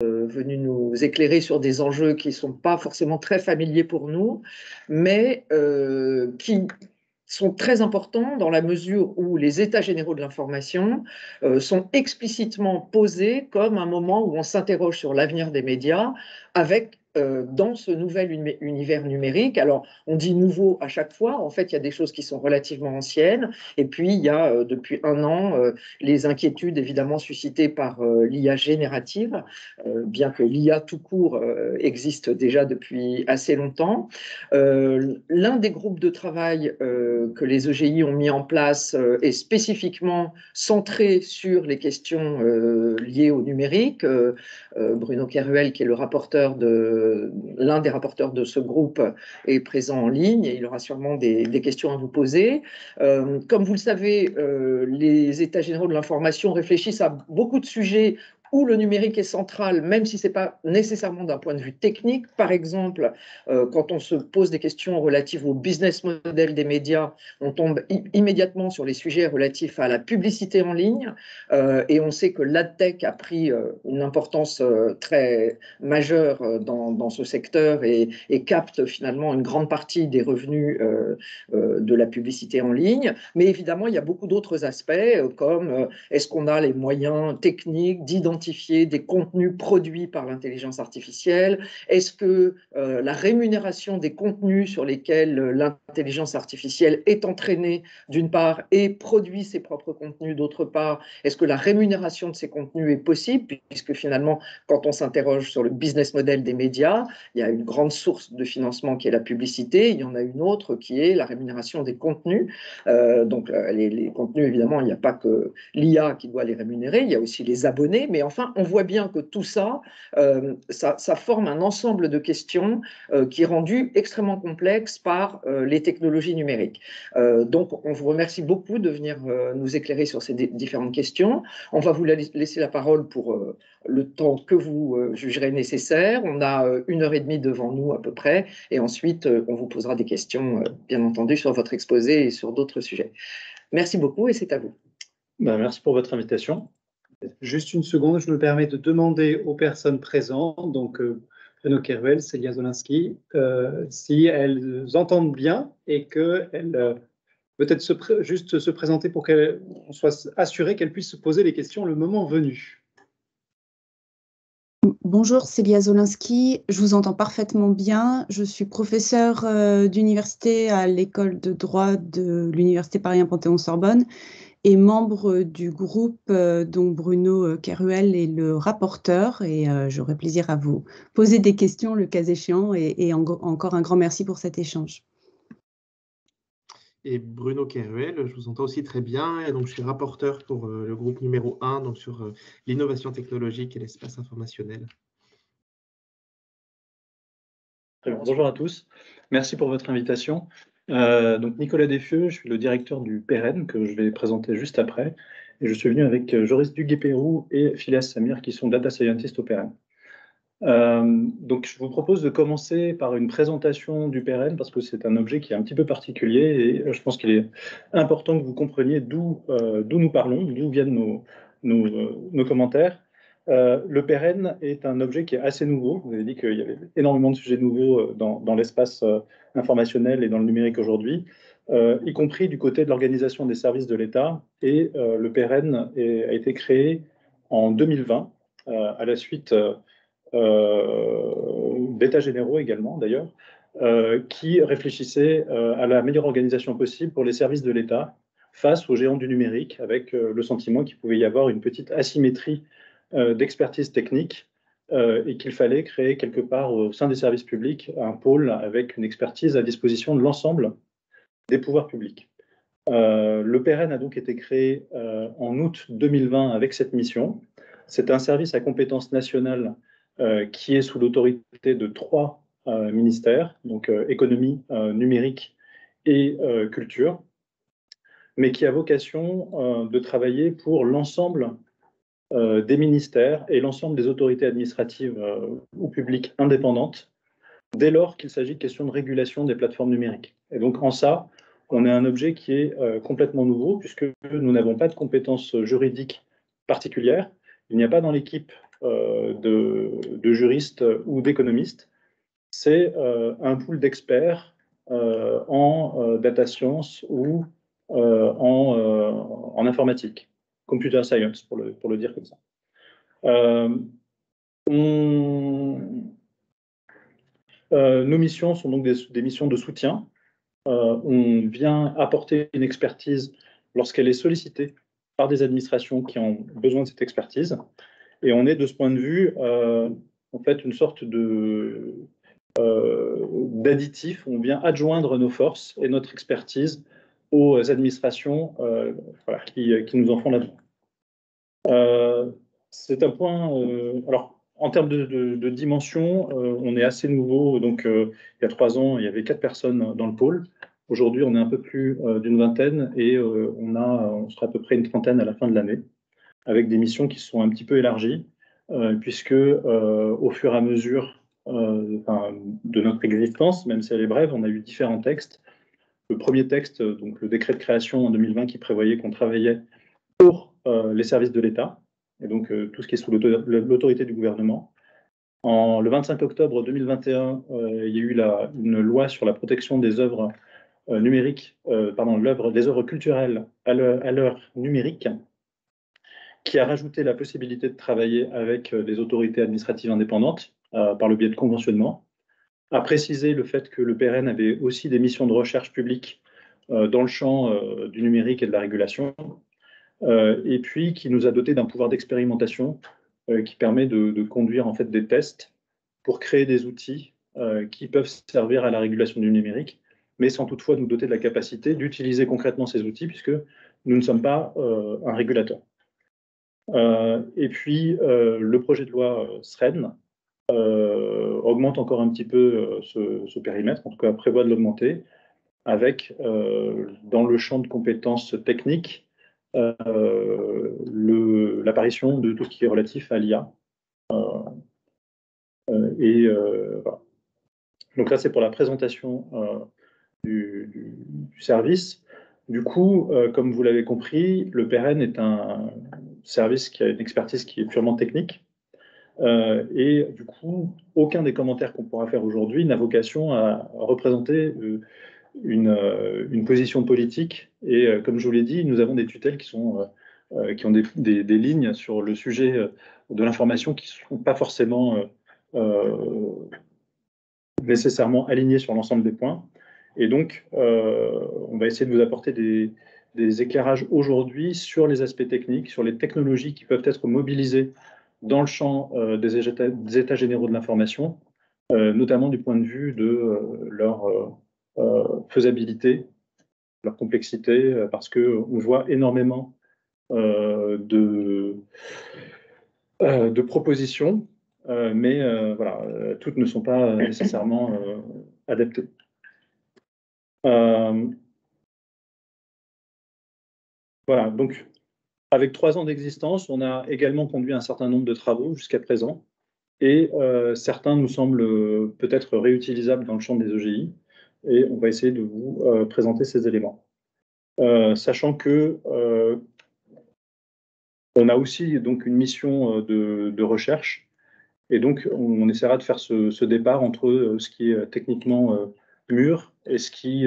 venu nous éclairer sur des enjeux qui ne sont pas forcément très familiers pour nous, mais qui sont très importants dans la mesure où les états généraux de l'information sont explicitement posés comme un moment où on s'interroge sur l'avenir des médias avec dans ce nouvel univers numérique. Alors, on dit nouveau à chaque fois. En fait, il y a des choses qui sont relativement anciennes. Et puis, il y a depuis un an les inquiétudes évidemment suscitées par l'IA générative, bien que l'IA tout court existe déjà depuis assez longtemps. L'un des groupes de travail que les EGI ont mis en place est spécifiquement centré sur les questions liées au numérique. Bruno Keruel, qui est l'un des rapporteurs de ce groupe, est présent en ligne et il aura sûrement des questions à vous poser. Comme vous le savez, les États généraux de l'information réfléchissent à beaucoup de sujets où le numérique est central, même si ce n'est pas nécessairement d'un point de vue technique. Par exemple, quand on se pose des questions relatives au business model des médias, on tombe immédiatement sur les sujets relatifs à la publicité en ligne. Et on sait que l'adtech a pris une importance très majeure dans ce secteur et capte finalement une grande partie des revenus de la publicité en ligne. Mais évidemment, il y a beaucoup d'autres aspects, comme est-ce qu'on a les moyens techniques d'identifier des contenus produits par l'intelligence artificielle? Est-ce que la rémunération des contenus sur lesquels l'intelligence artificielle est entraînée, d'une part, et produit ses propres contenus, d'autre part, est-ce que la rémunération de ces contenus est possible? Puisque finalement, quand on s'interroge sur le business model des médias, il y a une grande source de financement qui est la publicité, il y en a une autre qui est la rémunération des contenus. Donc les contenus, évidemment, il n'y a pas que l'IA qui doit les rémunérer, il y a aussi les abonnés, mais enfin, on voit bien que tout ça, ça forme un ensemble de questions qui est rendu extrêmement complexe par les technologies numériques. Donc, on vous remercie beaucoup de venir nous éclairer sur ces différentes questions. On va vous laisser la parole pour le temps que vous jugerez nécessaire. On a 1 heure et demie devant nous à peu près, et ensuite, on vous posera des questions, bien entendu, sur votre exposé et sur d'autres sujets. Merci beaucoup et c'est à vous. Merci pour votre invitation. Juste une seconde, je me permets de demander aux personnes présentes, donc Bruno Keruel, Célia Zoliński, si elles entendent bien et qu'elles peut-être juste se présenter pour qu'on soit assuré qu'elles puissent se poser les questions le moment venu. Bonjour, Célia Zoliński, je vous entends parfaitement bien. Je suis professeure d'université à l'école de droit de l'Université Paris 1 Panthéon-Sorbonne et membre du groupe dont Bruno Keruel est le rapporteur. Et j'aurai plaisir à vous poser des questions le cas échéant. Et encore un grand merci pour cet échange. Et Bruno Keruel, je vous entends aussi très bien. Et donc, je suis rapporteur pour le groupe numéro 1 donc sur l'innovation technologique et l'espace informationnel. Très bien. Bonjour à tous. Merci pour votre invitation. Donc Nicolas Desfieux, je suis le directeur du PEREN, que je vais présenter juste après. Et je suis venu avec Joris Duguay-Pérou et Phileas Samir, qui sont data scientists au PEREN. Donc je vous propose de commencer par une présentation du PEREN, parce que c'est un objet qui est un petit peu particulier, et je pense qu'il est important que vous compreniez d'où nous parlons, d'où viennent nos commentaires. Le PEREN est un objet qui est assez nouveau. Vous avez dit qu'il y avait énormément de sujets nouveaux dans l'espace informationnel et dans le numérique aujourd'hui, y compris du côté de l'organisation des services de l'État. Et le PEREN a été créé en 2020, à la suite d'états généraux également, d'ailleurs, qui réfléchissaient à la meilleure organisation possible pour les services de l'État face aux géants du numérique, avec le sentiment qu'il pouvait y avoir une petite asymétrie d'expertise technique et qu'il fallait créer quelque part au sein des services publics un pôle avec une expertise à disposition de l'ensemble des pouvoirs publics. Le PEREN a donc été créé en août 2020 avec cette mission. C'est un service à compétence nationale qui est sous l'autorité de 3 ministères, donc économie, numérique et culture, mais qui a vocation de travailler pour l'ensemble des ministères et l'ensemble des autorités administratives ou publiques indépendantes, dès lors qu'il s'agit de questions de régulation des plateformes numériques. Et donc en ça, on a un objet qui est complètement nouveau, puisque nous n'avons pas de compétences juridiques particulières. Il n'y a pas dans l'équipe de juristes ou d'économistes. C'est un pool d'experts en data science ou en informatique, computer science pour le dire comme ça. Nos missions sont donc des missions de soutien. On vient apporter une expertise lorsqu'elle est sollicitée par des administrations qui ont besoin de cette expertise. Et on est de ce point de vue, en fait, une sorte d'additif. On vient adjoindre nos forces et notre expertise aux administrations voilà, qui nous en font la demande. C'est un point. Alors, en termes de dimension, on est assez nouveau. Donc, il y a 3 ans, il y avait 4 personnes dans le pôle. Aujourd'hui, on est un peu plus d'une vingtaine et on sera à peu près une trentaine à la fin de l'année, avec des missions qui sont un petit peu élargies, puisque au fur et à mesure de notre existence, même si elle est brève, on a eu différents textes. Le premier texte, donc le décret de création en 2020, qui prévoyait qu'on travaillait pour les services de l'État, et donc tout ce qui est sous l'autorité du gouvernement. Le 25 octobre 2021, il y a eu une loi sur la protection des œuvres numériques, des œuvres culturelles à l'heure numérique, qui a rajouté la possibilité de travailler avec des autorités administratives indépendantes par le biais de conventionnement, a précisé le fait que le PRN avait aussi des missions de recherche publique dans le champ du numérique et de la régulation, et puis qui nous a doté d'un pouvoir d'expérimentation qui permet de conduire en fait des tests pour créer des outils qui peuvent servir à la régulation du numérique, mais sans toutefois nous doter de la capacité d'utiliser concrètement ces outils, puisque nous ne sommes pas un régulateur. Et puis, le projet de loi SREN augmente encore un petit peu ce périmètre, en tout cas prévoit de l'augmenter, avec, dans le champ de compétences techniques, l'apparition de tout ce qui est relatif à l'IA. Voilà. Donc là, c'est pour la présentation du service. Du coup, comme vous l'avez compris, le PRN est un service qui a une expertise qui est purement technique. Et du coup, aucun des commentaires qu'on pourra faire aujourd'hui n'a vocation à représenter une position politique. Et comme je vous l'ai dit, nous avons des tutelles qui ont des lignes sur le sujet de l'information qui ne sont pas forcément nécessairement alignées sur l'ensemble des points. Et donc, on va essayer de vous apporter des éclairages aujourd'hui sur les aspects techniques, sur les technologies qui peuvent être mobilisées dans le champ des états généraux de l'information, notamment du point de vue de leur faisabilité, leur complexité, parce qu'on voit énormément de propositions, mais voilà, toutes ne sont pas nécessairement adaptées. Voilà, donc avec 3 ans d'existence, on a également conduit un certain nombre de travaux jusqu'à présent, et certains nous semblent peut-être réutilisables dans le champ des EGI, et on va essayer de vous présenter ces éléments. Sachant que on a aussi donc une mission de recherche, et donc on essaiera de faire ce départ entre ce qui est techniquement mûr et ce qui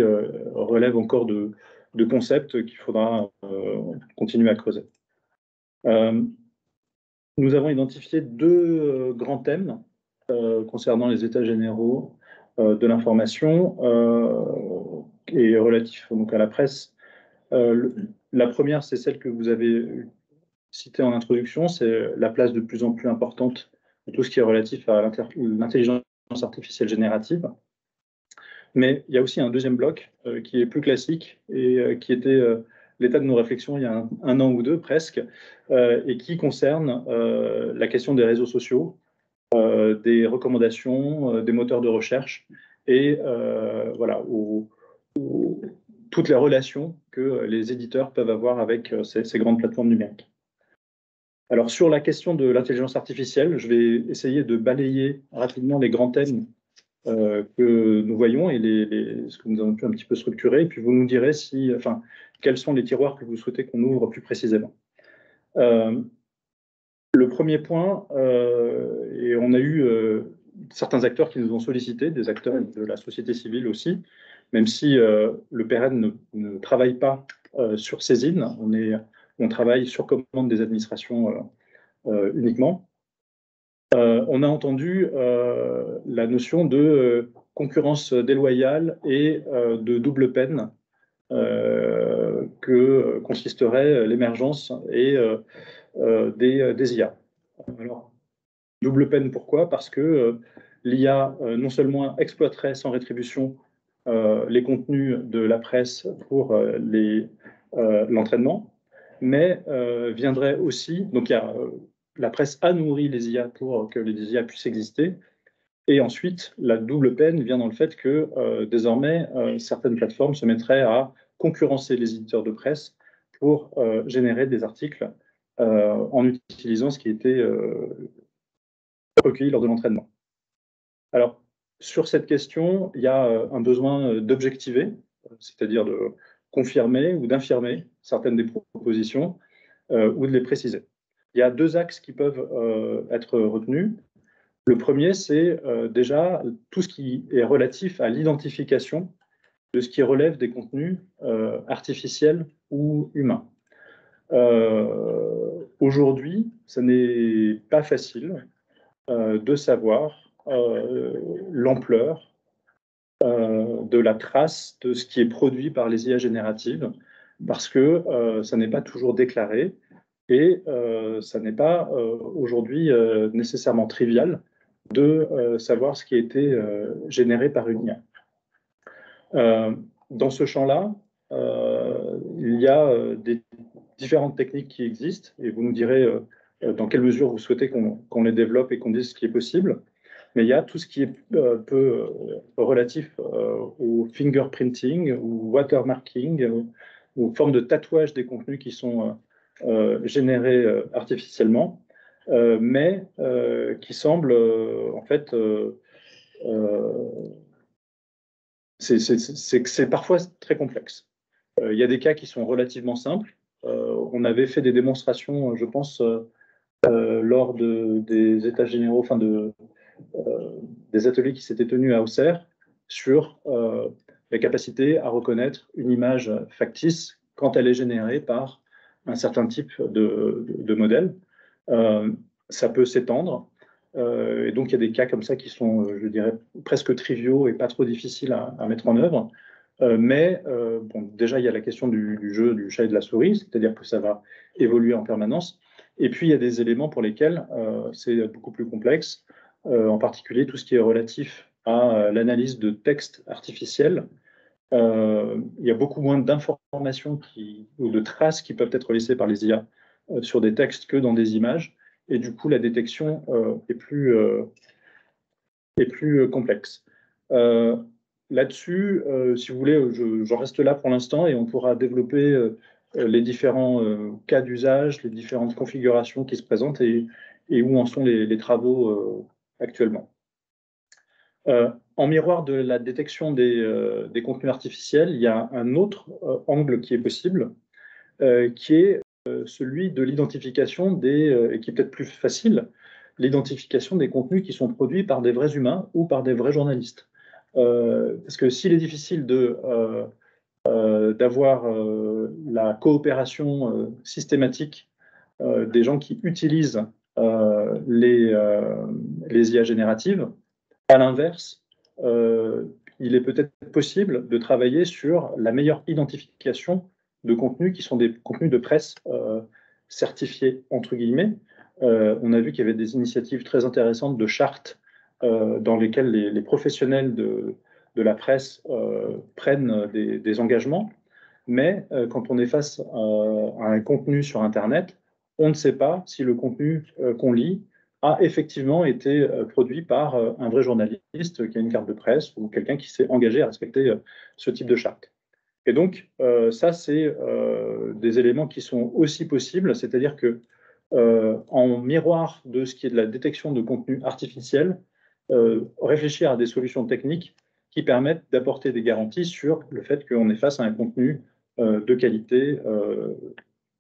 relève encore de concepts qu'il faudra continuer à creuser. Nous avons identifié 2 grands thèmes concernant les états généraux de l'information et relatifs donc à la presse. La première, c'est celle que vous avez citée en introduction, c'est la place de plus en plus importante de tout ce qui est relatif à l'intelligence artificielle générative. Mais il y a aussi un deuxième bloc qui est plus classique et qui était l'état de nos réflexions il y a un an ou deux presque, et qui concerne la question des réseaux sociaux, des recommandations, des moteurs de recherche et voilà, toutes les relations que les éditeurs peuvent avoir avec ces grandes plateformes numériques. Alors sur la question de l'intelligence artificielle, je vais essayer de balayer rapidement les grands thèmes que nous voyons et ce que nous avons pu un petit peu structurer, et puis vous nous direz quels sont les tiroirs que vous souhaitez qu'on ouvre plus précisément. Le premier point, et on a eu certains acteurs qui nous ont sollicité, des acteurs de la société civile aussi, même si le PRN ne travaille pas sur saisine, on travaille sur commande des administrations uniquement. On a entendu la notion de concurrence déloyale et de double peine que consisterait l'émergence et des IA. Alors, double peine, pourquoi? Parce que l'IA non seulement exploiterait sans rétribution les contenus de la presse pour l'entraînement, mais viendrait aussi, donc la presse a nourri les IA pour que les IA puissent exister, et ensuite la double peine vient dans le fait que désormais certaines plateformes se mettraient à concurrencer les éditeurs de presse pour générer des articles en utilisant ce qui était recueilli lors de l'entraînement. Alors, sur cette question, il y a un besoin d'objectiver, c'est-à-dire de confirmer ou d'infirmer certaines des propositions ou de les préciser. Il y a deux axes qui peuvent être retenus. Le premier, c'est déjà tout ce qui est relatif à l'identification de ce qui relève des contenus artificiels ou humains. Aujourd'hui, ce n'est pas facile de savoir l'ampleur de la trace de ce qui est produit par les IA génératives, parce que ça n'est pas toujours déclaré et ça n'est pas aujourd'hui nécessairement trivial de savoir ce qui a été généré par une IA. Dans ce champ-là, il y a des différentes techniques qui existent, et vous nous direz dans quelle mesure vous souhaitez qu'on les développe et qu'on dise ce qui est possible. Mais il y a tout ce qui est peu relatif au fingerprinting ou watermarking, ou formes de tatouage des contenus qui sont générés artificiellement, mais qui semblent en fait c'est parfois très complexe. Il y a des cas qui sont relativement simples. On avait fait des démonstrations, je pense, lors des états généraux, enfin des ateliers qui s'étaient tenus à Auxerre sur la capacité à reconnaître une image factice quand elle est générée par un certain type de modèle. Ça peut s'étendre. Et donc, il y a des cas comme ça qui sont, je dirais, presque triviaux et pas trop difficiles à mettre en œuvre. Mais bon, déjà, il y a la question du jeu du chat et de la souris, c'est-à-dire que ça va évoluer en permanence. Et puis, il y a des éléments pour lesquels c'est beaucoup plus complexe, en particulier tout ce qui est relatif à l'analyse de textes artificiels. Il y a beaucoup moins d'informations ou de traces qui peuvent être laissées par les IA sur des textes que dans des images. Et du coup, la détection est plus complexe. Là-dessus, si vous voulez, j'en reste là pour l'instant et on pourra développer les différents cas d'usage, les différentes configurations qui se présentent et où en sont les travaux actuellement. En miroir de la détection des contenus artificiels, il y a un autre angle qui est possible, qui est celui de l'identification et qui est peut-être plus facile, l'identification des contenus qui sont produits par des vrais humains ou par des vrais journalistes. Parce que s'il est difficile d'avoir la coopération systématique des gens qui utilisent les IA génératives, à l'inverse, il est peut-être possible de travailler sur la meilleure identification de contenus qui sont des contenus de presse certifiés, entre guillemets. On a vu qu'il y avait des initiatives très intéressantes de chartes dans lesquelles les professionnels de la presse prennent des engagements, mais quand on est face à un contenu sur Internet, on ne sait pas si le contenu qu'on lit a effectivement été produit par un vrai journaliste qui a une carte de presse ou quelqu'un qui s'est engagé à respecter ce type de charte. Et donc, ça, c'est des éléments qui sont aussi possibles, c'est-à-dire que en miroir de ce qui est de la détection de contenu artificiel, réfléchir à des solutions techniques qui permettent d'apporter des garanties sur le fait qu'on est face à un contenu de qualité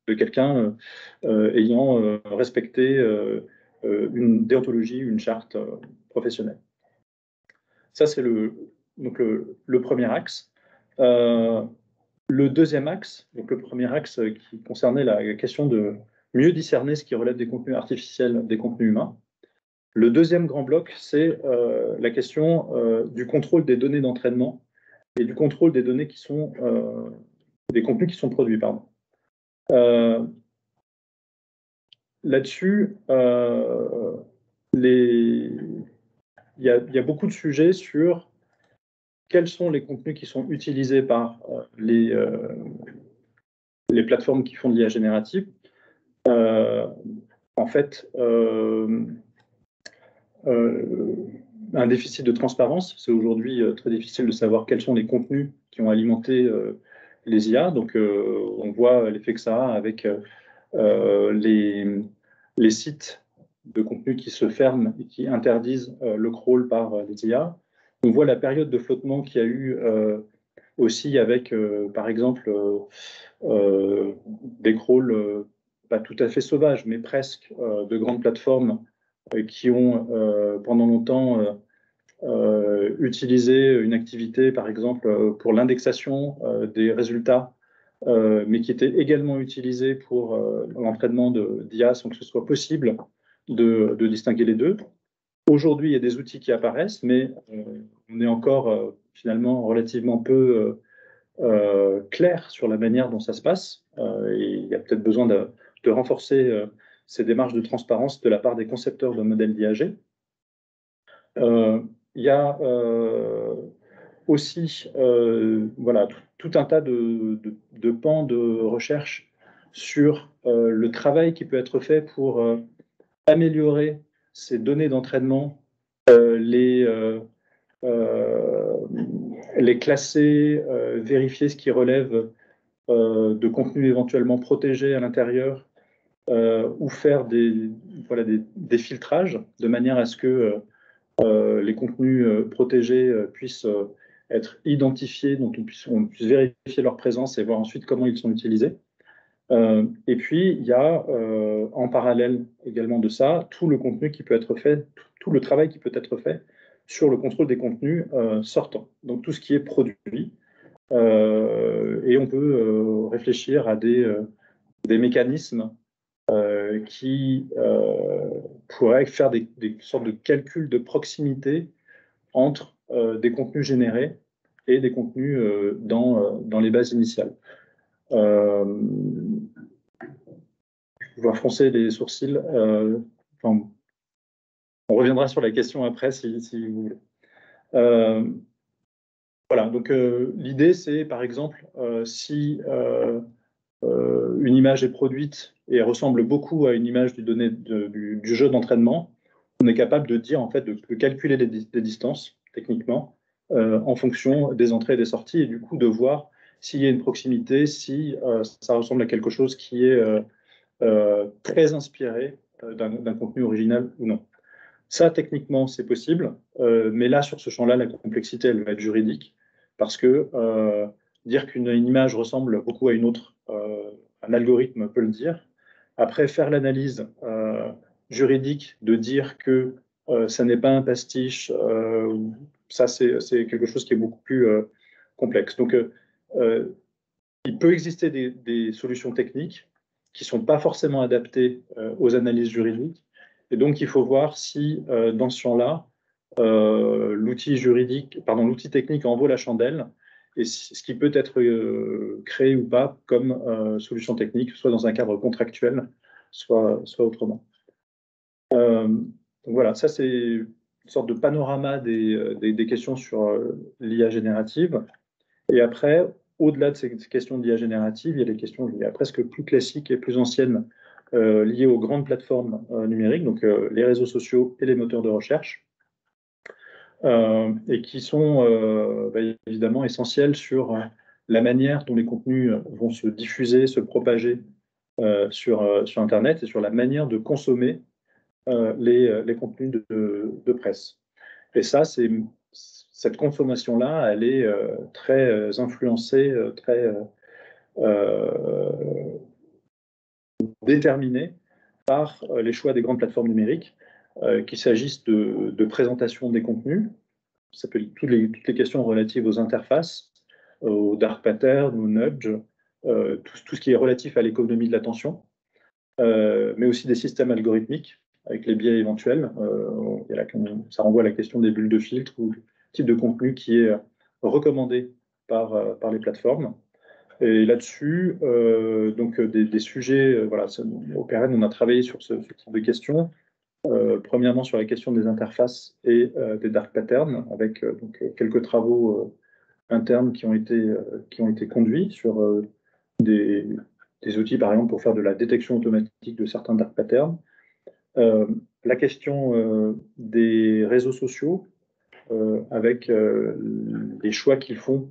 de quelqu'un ayant respecté une déontologie, une charte professionnelle. Ça, c'est donc le premier axe. Le deuxième axe, donc le premier axe qui concernait la question de mieux discerner ce qui relève des contenus artificiels des contenus humains. Le deuxième grand bloc, c'est la question du contrôle des données d'entraînement et du contrôle des données qui sont des contenus qui sont produits. Là-dessus, il y a beaucoup de sujets sur quels sont les contenus qui sont utilisés par les plateformes qui font de l'IA générative. En fait, un déficit de transparence. C'est aujourd'hui très difficile de savoir quels sont les contenus qui ont alimenté les IA. Donc, on voit l'effet que ça a avec les sites de contenu qui se ferment et qui interdisent le crawl par les IA. On voit la période de flottement qu'il y a eu aussi avec, par exemple, des crawls pas tout à fait sauvages, mais presque, de grandes plateformes qui ont pendant longtemps utilisé une activité, par exemple, pour l'indexation des résultats, mais qui était également utilisée pour l'entraînement d'IA sans que ce soit possible de distinguer les deux. Aujourd'hui, il y a des outils qui apparaissent, mais on est encore finalement relativement peu clair sur la manière dont ça se passe. Et il y a peut-être besoin de renforcer ces démarches de transparence de la part des concepteurs de modèles d'IAG. Il y a aussi voilà, tout un tas de pans de recherche sur le travail qui peut être fait pour améliorer ces données d'entraînement, les classer, vérifier ce qui relève de contenus éventuellement protégés à l'intérieur, ou faire des filtrages de manière à ce que les contenus protégés puissent être identifiés, dont on puisse vérifier leur présence et voir ensuite comment ils sont utilisés. Et puis, il y a en parallèle également de ça, tout le contenu qui peut être fait, tout le travail qui peut être fait sur le contrôle des contenus sortants. Donc, tout ce qui est produit. Et on peut réfléchir à des mécanismes qui pourraient faire des sortes de calculs de proximité entre des contenus générés et des contenus dans les bases initiales. Je vois froncer les sourcils. On reviendra sur la question après si vous voulez. Voilà, donc l'idée c'est par exemple si une image est produite et ressemble beaucoup à une image du jeu d'entraînement, on est capable de dire en fait de calculer les distances techniquement en fonction des entrées et des sorties et du coup de voir s'il y a une proximité, si ça ressemble à quelque chose qui est très inspiré d'un contenu original ou non. Ça, techniquement, c'est possible, mais là, sur ce champ-là, la complexité, elle va être juridique, parce que dire qu'une image ressemble beaucoup à une autre, un algorithme peut le dire. Après, faire l'analyse juridique de dire que ça n'est pas un pastiche, ça, c'est quelque chose qui est beaucoup plus complexe. Donc, il peut exister des solutions techniques qui ne sont pas forcément adaptées aux analyses juridiques. Et donc, il faut voir si, dans ce champ-là, l'outil technique en vaut la chandelle, et ce qui peut être créé ou pas comme solution technique, soit dans un cadre contractuel, soit autrement. Donc voilà, ça c'est une sorte de panorama des questions sur l'IA générative. Et après, au-delà de ces questions d'IA générative, il y a des questions presque plus classiques et plus anciennes liées aux grandes plateformes numériques, donc les réseaux sociaux et les moteurs de recherche, et qui sont évidemment essentielles sur la manière dont les contenus vont se diffuser, se propager sur Internet et sur la manière de consommer les contenus de presse. Et ça, cette consommation-là, elle est très influencée, très déterminés par les choix des grandes plateformes numériques, qu'il s'agisse de présentation des contenus, ça peut être toutes les questions relatives aux interfaces, aux dark patterns, aux nudges, tout ce qui est relatif à l'économie de l'attention, mais aussi des systèmes algorithmiques avec les biais éventuels. Ça renvoie à la question des bulles de filtre ou le type de contenu qui est recommandé par les plateformes. Et là-dessus, donc des sujets, voilà, au PRN, on a travaillé sur ce type de questions. Premièrement sur la question des interfaces et des dark patterns, avec quelques travaux internes qui ont été conduits sur des outils, par exemple, pour faire de la détection automatique de certains dark patterns. La question des réseaux sociaux, avec les choix qu'ils font,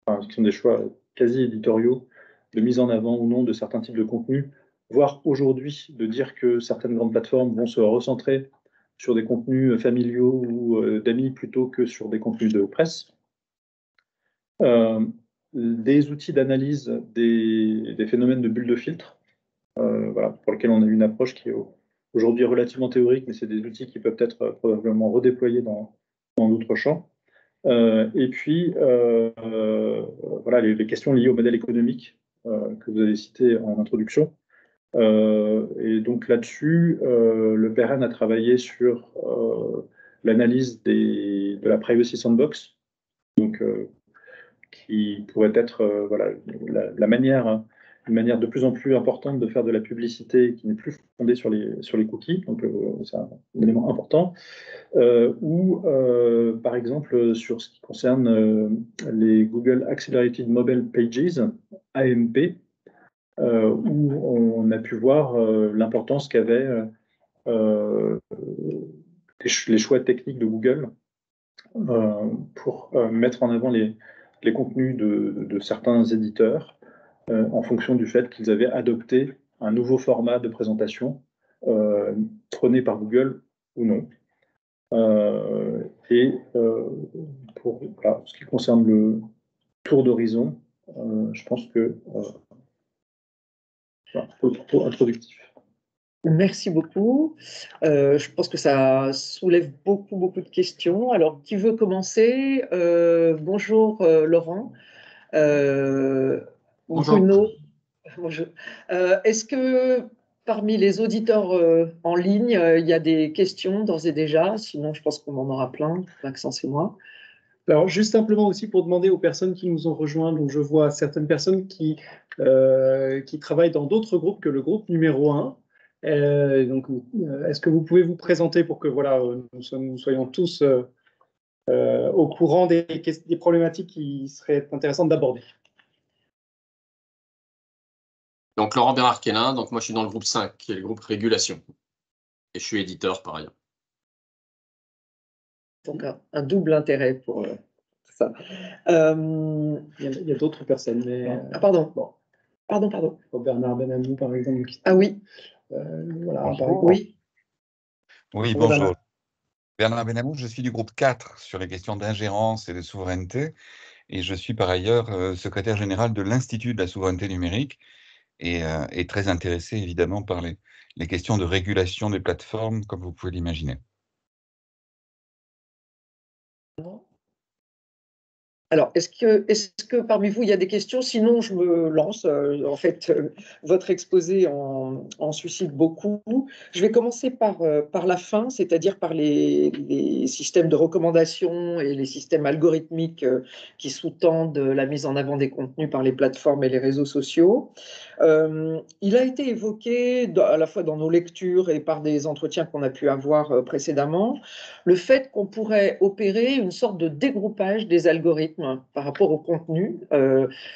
enfin, qui sont des choix quasi éditoriaux, de mise en avant ou non de certains types de contenus, voire aujourd'hui de dire que certaines grandes plateformes vont se recentrer sur des contenus familiaux ou d'amis plutôt que sur des contenus de presse. Des outils d'analyse des phénomènes de bulles de filtre, voilà, pour lesquels on a une approche qui est aujourd'hui relativement théorique, mais c'est des outils qui peuvent être probablement redéployés dans d'autres champs. Et puis, voilà, les questions liées au modèle économique que vous avez cité en introduction. Et donc là-dessus, le PRN a travaillé sur l'analyse de la Privacy Sandbox, donc, qui pourrait être voilà, une manière de plus en plus importante de faire de la publicité qui n'est plus fondée sur les cookies, donc c'est un élément important. Ou par exemple sur ce qui concerne les Google Accelerated Mobile Pages, AMP, où on a pu voir l'importance qu'avaient les choix techniques de Google pour mettre en avant les contenus de certains éditeurs en fonction du fait qu'ils avaient adopté un nouveau format de présentation prôné par Google ou non. Pour voilà, ce qui concerne le tour d'horizon, je pense que voilà, plutôt introductif. Merci beaucoup. Je pense que ça soulève beaucoup de questions. Alors, qui veut commencer? Bonjour Laurent. Bonjour. Bruno. Bonjour. Est-ce que parmi les auditeurs en ligne, il y a des questions d'ores et déjà? Sinon, je pense qu'on en aura plein, Maxence et moi. Alors, juste simplement aussi pour demander aux personnes qui nous ont rejoints, donc je vois certaines personnes qui travaillent dans d'autres groupes que le groupe numéro 1. Donc, est-ce que vous pouvez vous présenter pour que voilà, nous soyons tous au courant des problématiques qui seraient intéressantes d'aborder? Donc, Laurent Bernard-Quénin, donc moi je suis dans le groupe 5, qui est le groupe Régulation. Et je suis éditeur par ailleurs. Donc, un double intérêt pour ça. Il y a d'autres personnes. Mais, ah, pardon. Bon. Pardon. Bernard Benamou, par exemple. Ah oui. Voilà, oui. Oui, bonjour. Bernard Benamou, je suis du groupe 4 sur les questions d'ingérence et de souveraineté. Et je suis par ailleurs secrétaire général de l'Institut de la souveraineté numérique et très intéressé évidemment par les questions de régulation des plateformes, comme vous pouvez l'imaginer. Alors, est-ce que parmi vous, il y a des questions? Sinon, je me lance. En fait, votre exposé en suscite beaucoup. Je vais commencer par la fin, c'est-à-dire par les systèmes de recommandation et les systèmes algorithmiques qui sous-tendent la mise en avant des contenus par les plateformes et les réseaux sociaux. Il a été évoqué à la fois dans nos lectures et par des entretiens qu'on a pu avoir précédemment, le fait qu'on pourrait opérer une sorte de dégroupage des algorithmes par rapport au contenu.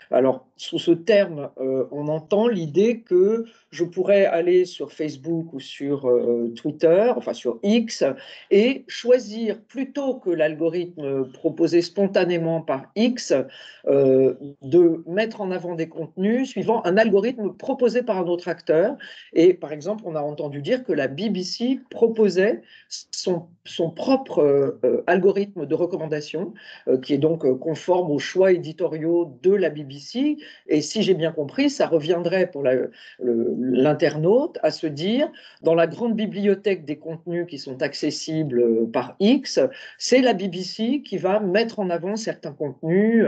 Alors, sous ce terme, on entend l'idée que je pourrais aller sur Facebook ou sur Twitter, enfin sur X, et choisir, plutôt que l'algorithme proposé spontanément par X, de mettre en avant des contenus suivant un algorithme algorithme proposé par un autre acteur. Et par exemple, on a entendu dire que la BBC proposait son propre algorithme de recommandation, qui est donc conforme aux choix éditoriaux de la BBC. Et si j'ai bien compris, ça reviendrait pour l'internaute à se dire, dans la grande bibliothèque des contenus qui sont accessibles par X, c'est la BBC qui va mettre en avant certains contenus.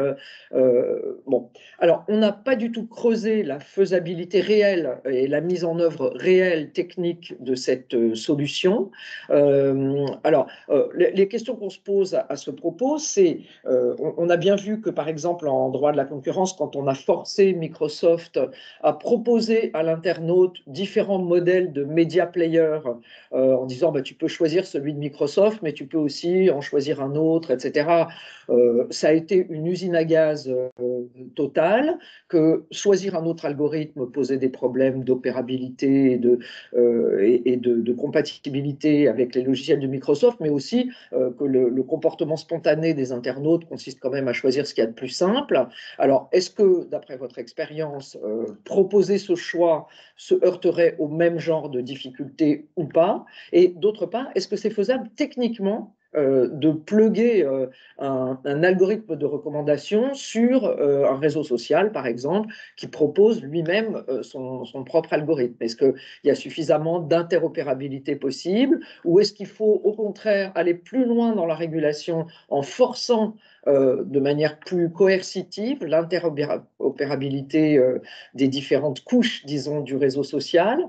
Bon, alors on n'a pas du tout creusé la faisabilité réelle et la mise en œuvre réelle technique de cette solution. Alors, les questions qu'on se pose à ce propos, c'est, on a bien vu que par exemple en droit de la concurrence, quand on a forcé Microsoft à proposer à l'internaute différents modèles de media player en disant bah, tu peux choisir celui de Microsoft, mais tu peux aussi en choisir un autre, etc. Ça a été une usine à gaz totale, que choisir un autre algorithme posait des problèmes d'opérabilité et de compatibilité avec les logiciels de Microsoft, mais aussi que le comportement spontané des internautes consiste quand même à choisir ce qu'il y a de plus simple. Alors, est-ce que, d'après votre expérience, proposer ce choix se heurterait au même genre de difficultés ou pas? Et d'autre part, est-ce que c'est faisable techniquement de plugger un algorithme de recommandation sur un réseau social, par exemple, qui propose lui-même son propre algorithme? Est-ce qu'il y a suffisamment d'interopérabilité possible, ou est-ce qu'il faut au contraire aller plus loin dans la régulation en forçant de manière plus coercitive l'interopérabilité des différentes couches, disons, du réseau social?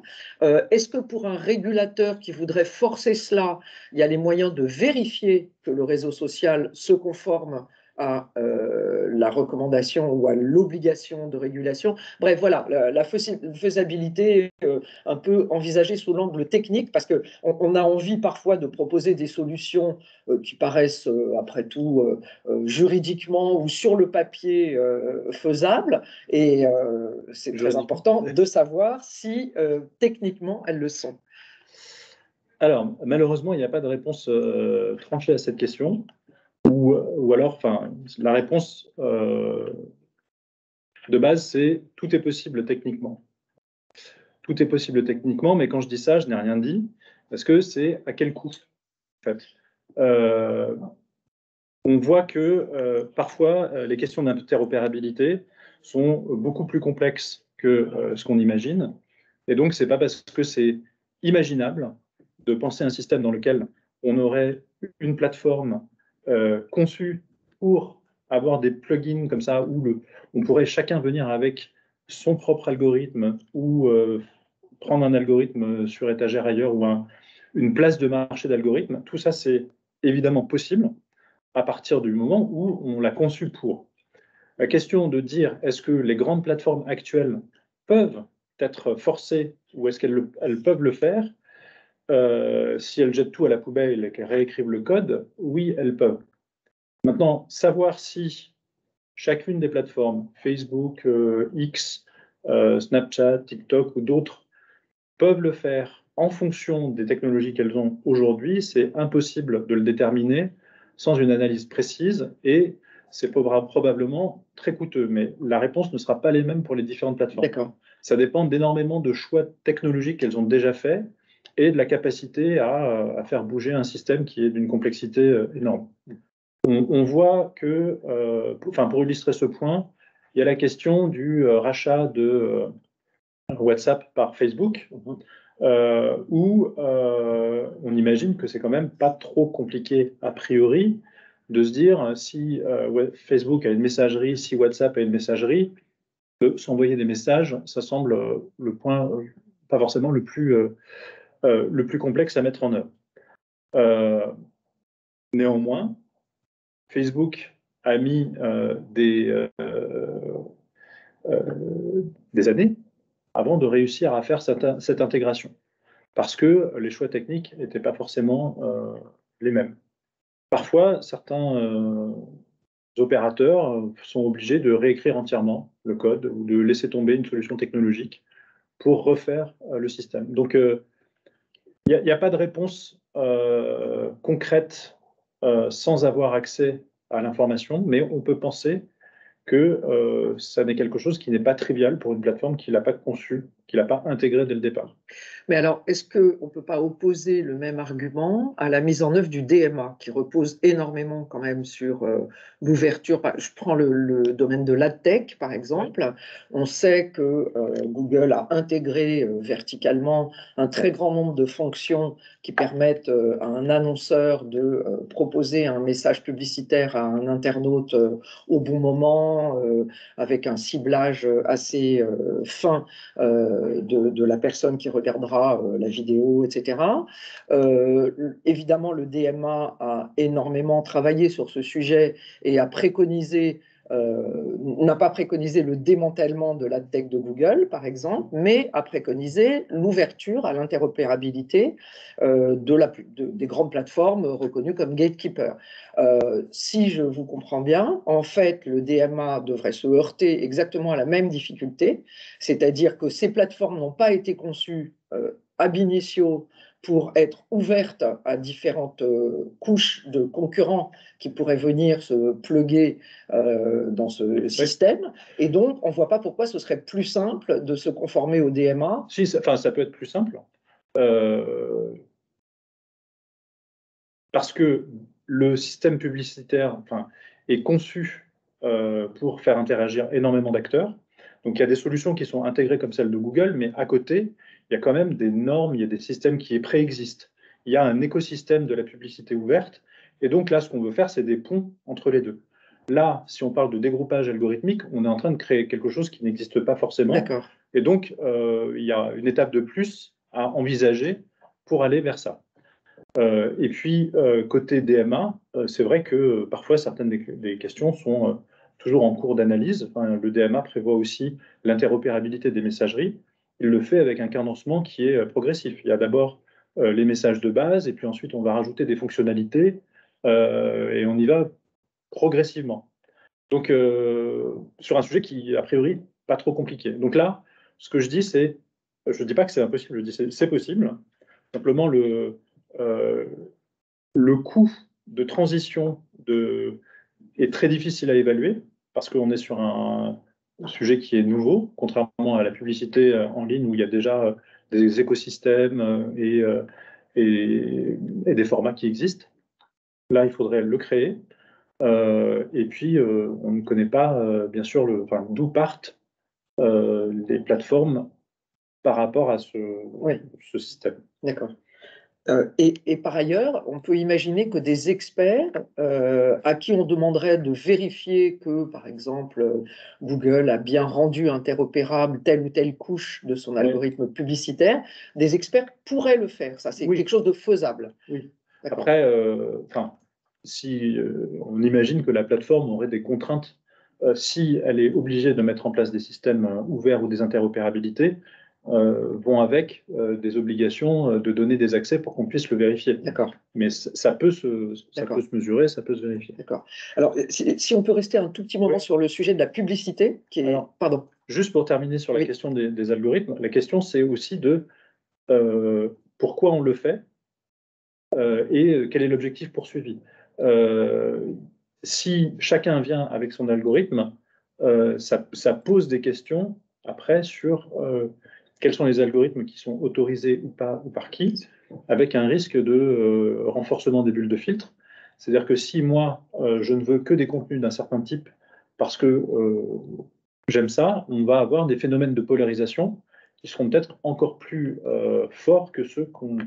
Est-ce que pour un régulateur qui voudrait forcer cela, il y a les moyens de vérifier que le réseau social se conforme à la recommandation ou à l'obligation de régulation? Bref, voilà, la faisabilité un peu envisagée sous l'angle technique, parce qu'on a envie parfois de proposer des solutions qui paraissent, après tout, juridiquement ou sur le papier faisables, et c'est très important de savoir si techniquement elles le sont. Alors, malheureusement, il n'y a pas de réponse tranchée à cette question. Ou alors, enfin, la réponse de base, c'est tout est possible techniquement. Tout est possible techniquement, mais quand je dis ça, je n'ai rien dit, parce que c'est à quel coût, en fait. On voit que parfois, les questions d'interopérabilité sont beaucoup plus complexes que ce qu'on imagine. Et donc, ce n'est pas parce que c'est imaginable de penser un système dans lequel on aurait une plateforme conçue pour avoir des plugins comme ça, où on pourrait chacun venir avec son propre algorithme ou prendre un algorithme sur étagère ailleurs ou une place de marché d'algorithme. Tout ça, c'est évidemment possible à partir du moment où on l'a conçu pour. La question de dire est-ce que les grandes plateformes actuelles peuvent être forcées ou est-ce qu'elles peuvent le faire, si elles jettent tout à la poubelle et qu'elles réécrivent le code, oui, elles peuvent. Maintenant, savoir si chacune des plateformes, Facebook, X, Snapchat, TikTok ou d'autres, peuvent le faire en fonction des technologies qu'elles ont aujourd'hui, c'est impossible de le déterminer sans une analyse précise, et c'est probablement très coûteux. Mais la réponse ne sera pas les mêmes pour les différentes plateformes. D'accord. Ça dépend d'énormément de choix technologiques qu'elles ont déjà faits et de la capacité à faire bouger un système qui est d'une complexité énorme. On voit que, pour illustrer ce point, il y a la question du rachat de WhatsApp par Facebook, où on imagine que c'est quand même pas trop compliqué a priori de se dire si Facebook a une messagerie, si WhatsApp a une messagerie, de s'envoyer des messages, ça semble le point pas forcément le plus complexe à mettre en œuvre. Néanmoins, Facebook a mis des années avant de réussir à faire cette intégration, parce que les choix techniques n'étaient pas forcément les mêmes. Parfois, certains opérateurs sont obligés de réécrire entièrement le code ou de laisser tomber une solution technologique pour refaire le système. Donc, il n'y a pas de réponse concrète sans avoir accès à l'information, mais on peut penser que ça n'est quelque chose qui n'est pas trivial pour une plateforme qui ne l'a pas conçu, qui ne l'a pas intégré dès le départ. Mais alors, est-ce qu'on ne peut pas opposer le même argument à la mise en œuvre du DMA, qui repose énormément quand même sur l'ouverture? Je prends le domaine de l'AdTech, par exemple. Oui. On sait que Google a intégré verticalement un très grand nombre de fonctions qui permettent à un annonceur de proposer un message publicitaire à un internaute au bon moment, avec un ciblage assez fin de la personne qui regardera la vidéo, etc. Évidemment, le DMA a énormément travaillé sur ce sujet et a préconisé, n'a pas préconisé le démantèlement de l'AdTech de Google, par exemple, mais a préconisé l'ouverture à l'interopérabilité des grandes plateformes reconnues comme gatekeeper. Si je vous comprends bien, en fait, le DMA devrait se heurter exactement à la même difficulté, c'est-à-dire que ces plateformes n'ont pas été conçues ab initio pour être ouvertes à différentes couches de concurrents qui pourraient venir se pluguer dans ce système. Et donc, on ne voit pas pourquoi ce serait plus simple de se conformer au DMA. Si, ça peut être plus simple. Parce que le système publicitaire est conçu pour faire interagir énormément d'acteurs. Donc, il y a des solutions qui sont intégrées comme celle de Google, mais à côté, il y a quand même des normes, il y a des systèmes qui préexistent. Il y a un écosystème de la publicité ouverte. Et donc là, ce qu'on veut faire, c'est des ponts entre les deux. Là, si on parle de dégroupage algorithmique, on est en train de créer quelque chose qui n'existe pas forcément. D'accord. Et donc, il y a une étape de plus à envisager pour aller vers ça. Et puis, côté DMA, c'est vrai que parfois, certaines des questions sont toujours en cours d'analyse. Le DMA prévoit aussi l'interopérabilité des messageries. Il le fait avec un cadencement qui est progressif. Il y a d'abord les messages de base, et puis ensuite, on va rajouter des fonctionnalités, et on y va progressivement. Donc, sur un sujet qui, a priori, pas trop compliqué. Donc là, ce que je dis, c'est, je ne dis pas que c'est impossible, je dis c'est possible. Simplement, le coût de transition est très difficile à évaluer parce qu'on est sur un sujet qui est nouveau, contrairement à la publicité en ligne où il y a déjà des écosystèmes et des formats qui existent. Là, il faudrait le créer. Et puis, on ne connaît pas, bien sûr, d'où partent les plateformes par rapport à ce système. D'accord. Et par ailleurs, on peut imaginer que des experts à qui on demanderait de vérifier que, par exemple, Google a bien rendu interopérable telle ou telle couche de son algorithme publicitaire, des experts pourraient le faire. Ça, c'est quelque chose de faisable. Oui. Après, si on imagine que la plateforme aurait des contraintes, si elle est obligée de mettre en place des systèmes ouverts ou des interopérabilités, vont avec des obligations de donner des accès pour qu'on puisse le vérifier. D'accord. Mais ça peut se mesurer, ça peut se vérifier. D'accord. Alors, si on peut rester un tout petit moment sur le sujet de la publicité, qui est... Pardon. Juste pour terminer sur la question des algorithmes, la question c'est aussi de pourquoi on le fait et quel est l'objectif poursuivi. Si chacun vient avec son algorithme, ça pose des questions après sur quels sont les algorithmes qui sont autorisés ou pas, ou par qui, avec un risque de renforcement des bulles de filtre. C'est-à-dire que si moi, je ne veux que des contenus d'un certain type parce que j'aime ça, on va avoir des phénomènes de polarisation qui seront peut-être encore plus forts que ceux qu'on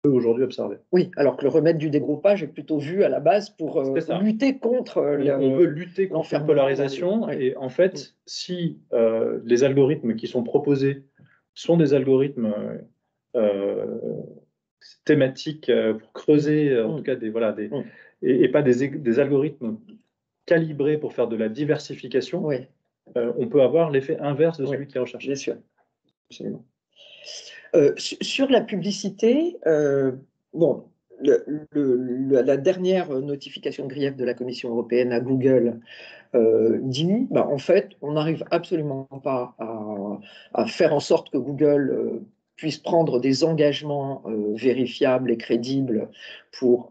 peut aujourd'hui observer. Oui, alors que le remède du dégroupage est plutôt vu à la base pour lutter contre... On veut lutter contre la polarisation, et en fait, si les algorithmes qui sont proposés sont des algorithmes thématiques pour creuser, en tout cas, et pas des algorithmes calibrés pour faire de la diversification, on peut avoir l'effet inverse de celui qui est recherché. Bien sûr, absolument. Sur la publicité, la dernière notification de grief de la Commission européenne à Google dit, en fait, on n'arrive absolument pas à faire en sorte que Google puisse prendre des engagements vérifiables et crédibles pour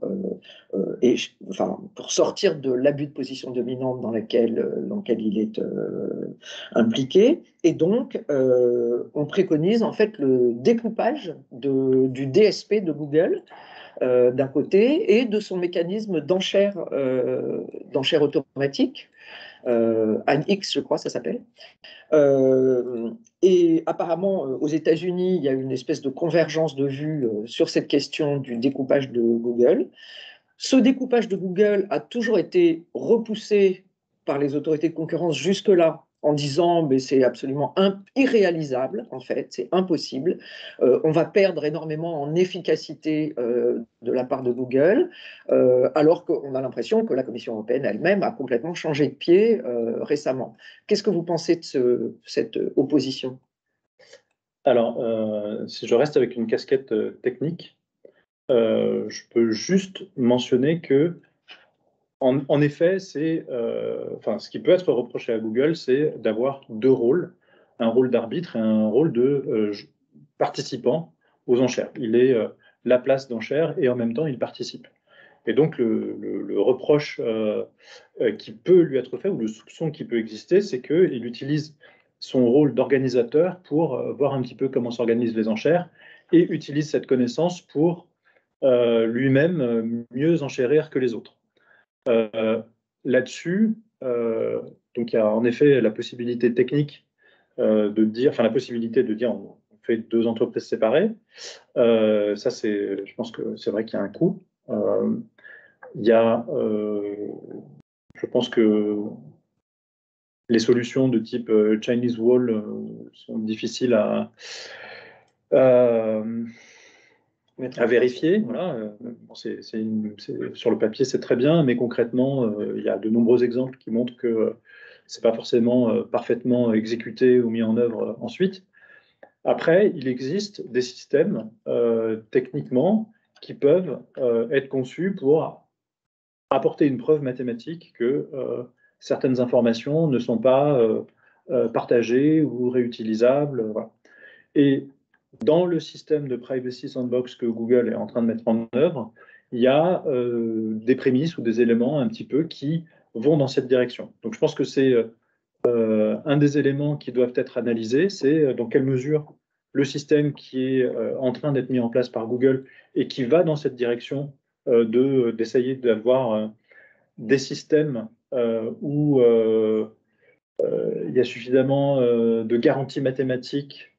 sortir de l'abus de position dominante dans lequel il est impliqué. Et donc, on préconise en fait le découpage du DSP de Google d'un côté et de son mécanisme d'enchère automatique, ANX, je crois, ça s'appelle. Et apparemment, aux États-Unis, il y a une espèce de convergence de vues sur cette question du découpage de Google. Ce découpage de Google a toujours été repoussé par les autorités de concurrence jusque-là, en disant mais c'est absolument irréalisable, en fait, c'est impossible. On va perdre énormément en efficacité de la part de Google, alors qu'on a l'impression que la Commission européenne elle-même a complètement changé de pied récemment. Qu'est-ce que vous pensez de cette opposition? Alors, si je reste avec une casquette technique, je peux juste mentionner que en effet, ce qui peut être reproché à Google, c'est d'avoir deux rôles, un rôle d'arbitre et un rôle de participant aux enchères. Il est la place d'enchère et en même temps, il participe. Et donc, le reproche qui peut lui être fait, ou le soupçon qui peut exister, c'est qu'il utilise son rôle d'organisateur pour voir un petit peu comment s'organisent les enchères et utilise cette connaissance pour lui-même mieux enchérir que les autres. Là-dessus, donc il y a en effet la possibilité technique la possibilité de dire on fait deux entreprises séparées. Ça, je pense que c'est vrai qu'il y a un coût. Il y a, je pense que les solutions de type Chinese Wall sont difficiles à vérifier. Voilà. Sur le papier, c'est très bien, mais concrètement, il y a de nombreux exemples qui montrent que ce n'est pas forcément parfaitement exécuté ou mis en œuvre ensuite. Après, il existe des systèmes techniquement qui peuvent être conçus pour apporter une preuve mathématique que certaines informations ne sont pas partagées ou réutilisables. Voilà. Et dans le système de Privacy Sandbox que Google est en train de mettre en œuvre, il y a des prémices ou des éléments un petit peu qui vont dans cette direction. Donc je pense que c'est un des éléments qui doivent être analysés, c'est dans quelle mesure le système qui est en train d'être mis en place par Google et qui va dans cette direction d'essayer d'avoir des systèmes où il y a suffisamment de garanties mathématiques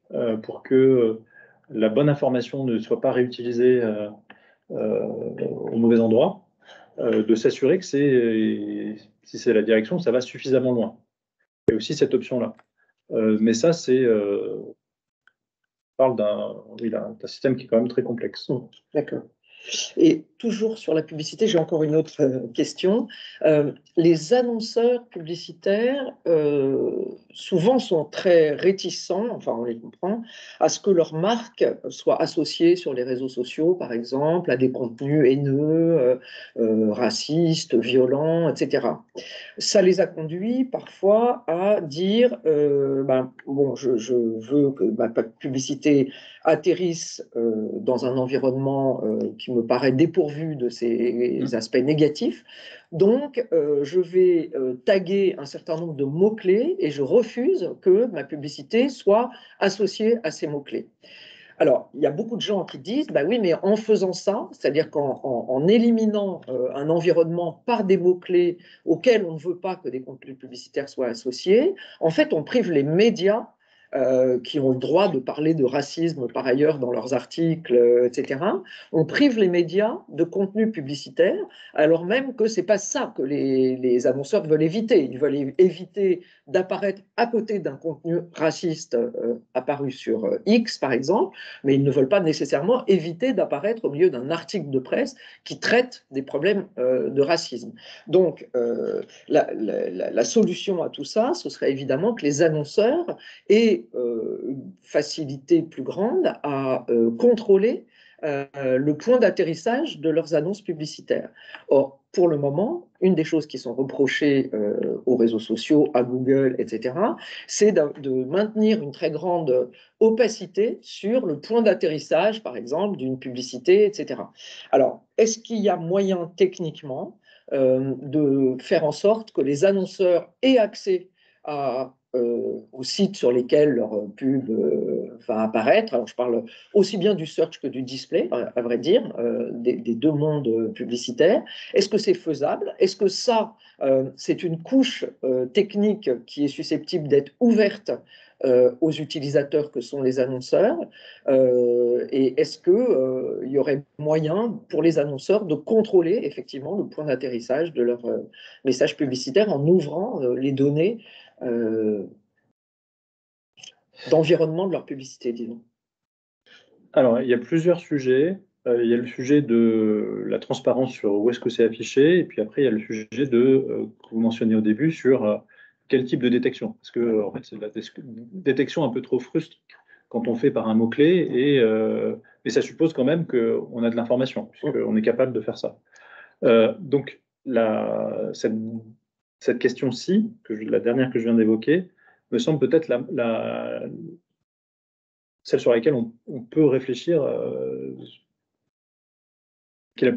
pour que la bonne information ne soit pas réutilisée au mauvais endroit, de s'assurer que si c'est la direction, ça va suffisamment loin. Il y a aussi cette option-là. Mais ça, on parle d'un système qui est quand même très complexe. D'accord. Et toujours sur la publicité, j'ai encore une autre question. Les annonceurs publicitaires, souvent, sont très réticents, enfin on les comprend, à ce que leur marque soit associée sur les réseaux sociaux, par exemple, à des contenus haineux, racistes, violents, etc. Ça les a conduits parfois à dire je veux que ma publicité atterrisse dans un environnement qui me paraît dépourvu de ces aspects négatifs. Donc, je vais taguer un certain nombre de mots-clés et je refuse que ma publicité soit associée à ces mots-clés. Alors, il y a beaucoup de gens qui disent, bah oui, mais en faisant ça, c'est-à-dire qu'en éliminant un environnement par des mots-clés auxquels on ne veut pas que des contenus publicitaires soient associés, en fait, on prive les médias qui ont le droit de parler de racisme par ailleurs dans leurs articles, etc. On prive les médias de contenu publicitaire, alors même que ce n'est pas ça que les annonceurs veulent éviter. Ils veulent éviter d'apparaître à côté d'un contenu raciste apparu sur X, par exemple, mais ils ne veulent pas nécessairement éviter d'apparaître au milieu d'un article de presse qui traite des problèmes de racisme. Donc, la solution à tout ça, ce serait évidemment que les annonceurs aient une facilité plus grande à contrôler le point d'atterrissage de leurs annonces publicitaires. Or, pour le moment, une des choses qui sont reprochées aux réseaux sociaux, à Google, etc., c'est de maintenir une très grande opacité sur le point d'atterrissage, par exemple, d'une publicité, etc. Alors, est-ce qu'il y a moyen techniquement de faire en sorte que les annonceurs aient accès aux sites sur lesquels leur pub va apparaître? Alors, je parle aussi bien du search que du display, à vrai dire, des deux mondes publicitaires. Est-ce que c'est faisable? Est-ce que ça, c'est une couche technique qui est susceptible d'être ouverte aux utilisateurs que sont les annonceurs, et est-ce qu'il y aurait moyen pour les annonceurs de contrôler effectivement le point d'atterrissage de leur message publicitaire en ouvrant les données d'environnement de leur publicité, disons? Alors, il y a plusieurs sujets. Il y a le sujet de la transparence sur où est-ce que c'est affiché, et puis après, il y a le sujet que vous mentionnez au début sur quel type de détection. Parce que en fait, c'est de la détection un peu trop frustre quand on fait par un mot-clé, mais ça suppose quand même qu'on a de l'information, puisqu'on est capable de faire ça. Donc, cette question-ci, la dernière que je viens d'évoquer, me semble peut-être celle sur laquelle on peut réfléchir, qui est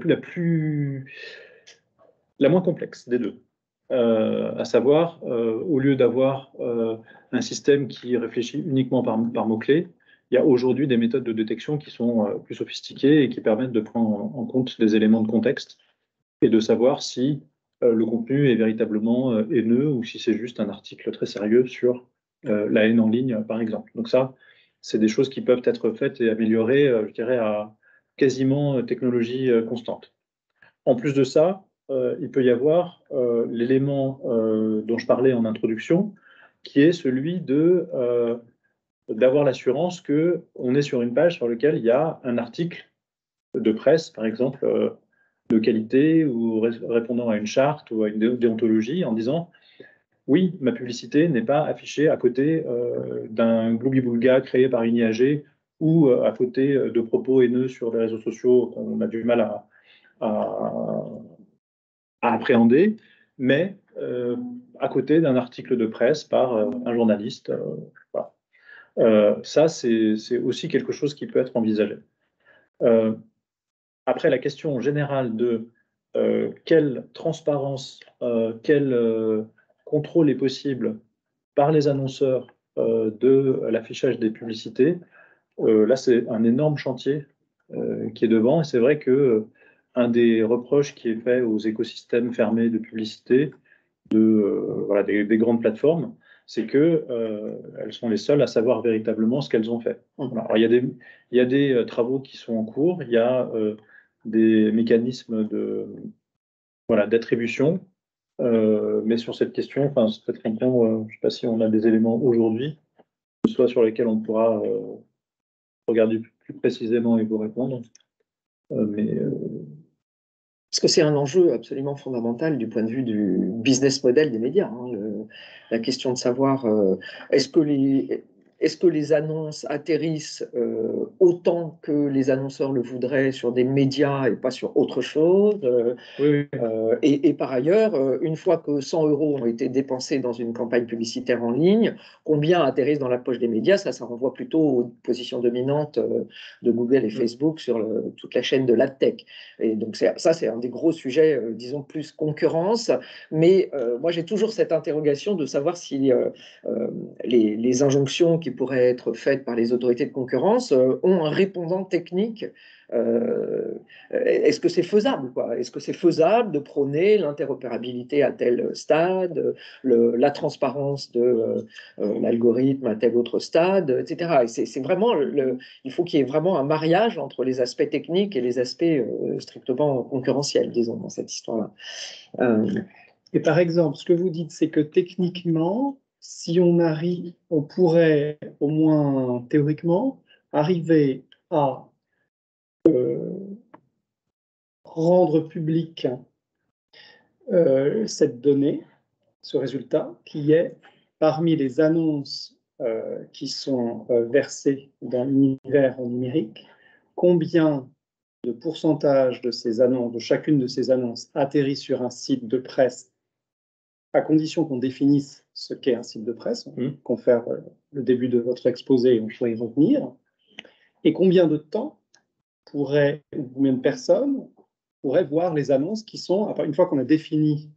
la moins complexe des deux. À savoir, au lieu d'avoir un système qui réfléchit uniquement par mots-clés, il y a aujourd'hui des méthodes de détection qui sont plus sophistiquées et qui permettent de prendre en compte des éléments de contexte et de savoir si le contenu est véritablement haineux ou si c'est juste un article très sérieux sur la haine en ligne, par exemple. Donc ça, c'est des choses qui peuvent être faites et améliorées, je dirais, à quasiment technologie constante. En plus de ça, il peut y avoir l'élément dont je parlais en introduction, qui est celui d'avoir l'assurance qu'on est sur une page sur laquelle il y a un article de presse, par exemple, de qualité ou répondant à une charte ou à une déontologie en disant oui, ma publicité n'est pas affichée à côté d'un gloubi-boulga créé par une IAG ou à côté de propos haineux sur les réseaux sociaux qu'on a du mal à appréhender, mais à côté d'un article de presse par un journaliste. Voilà. Ça, c'est aussi quelque chose qui peut être envisagé. Après, la question générale de quelle transparence, quel contrôle est possible par les annonceurs de l'affichage des publicités, là, c'est un énorme chantier qui est devant. Et c'est vrai que un des reproches qui est fait aux écosystèmes fermés de publicité des grandes plateformes, c'est qu'elles sont les seules à savoir véritablement ce qu'elles ont fait. Voilà. Alors, il y a des travaux qui sont en cours, il y a des mécanismes d'attribution, mais sur cette question, cette question, je ne sais pas si on a des éléments aujourd'hui, soit sur lesquels on pourra regarder plus précisément et vous répondre. Parce que c'est un enjeu absolument fondamental du point de vue du business model des médias. La question de savoir est-ce que les annonces atterrissent autant que les annonceurs le voudraient sur des médias et pas sur autre chose. Oui. Et par ailleurs, une fois que 100 € ont été dépensés dans une campagne publicitaire en ligne, combien atterrissent dans la poche des médias? Ça renvoie plutôt aux positions dominantes de Google et Facebook sur toute la chaîne de l'adtech. Et donc ça, c'est un des gros sujets, disons, plus concurrence. Mais moi, j'ai toujours cette interrogation de savoir si les injonctions qui pourraient être faites par les autorités de concurrence ont un répondant technique. Est-ce que c'est faisable, quoi? Est-ce que c'est faisable de prôner l'interopérabilité à tel stade, la transparence de l'algorithme à tel autre stade, etc. Et c'est vraiment il faut qu'il y ait vraiment un mariage entre les aspects techniques et les aspects strictement concurrentiels, disons, dans cette histoire-là. Et par exemple, ce que vous dites, c'est que techniquement, si on pourrait, au moins théoriquement, arriver à rendre public cette donnée, ce résultat, qui est parmi les annonces qui sont versées dans l'univers numérique, combien de pourcentage de ces annonces, de chacune de ces annonces, atterrit sur un site de presse, à condition qu'on définisse ce qu'est un site de presse, on confère le début de votre exposé et on pourrait y revenir, et combien de temps pourrait, ou combien de personnes pourraient voir les annonces qui sont, une fois qu'on a défini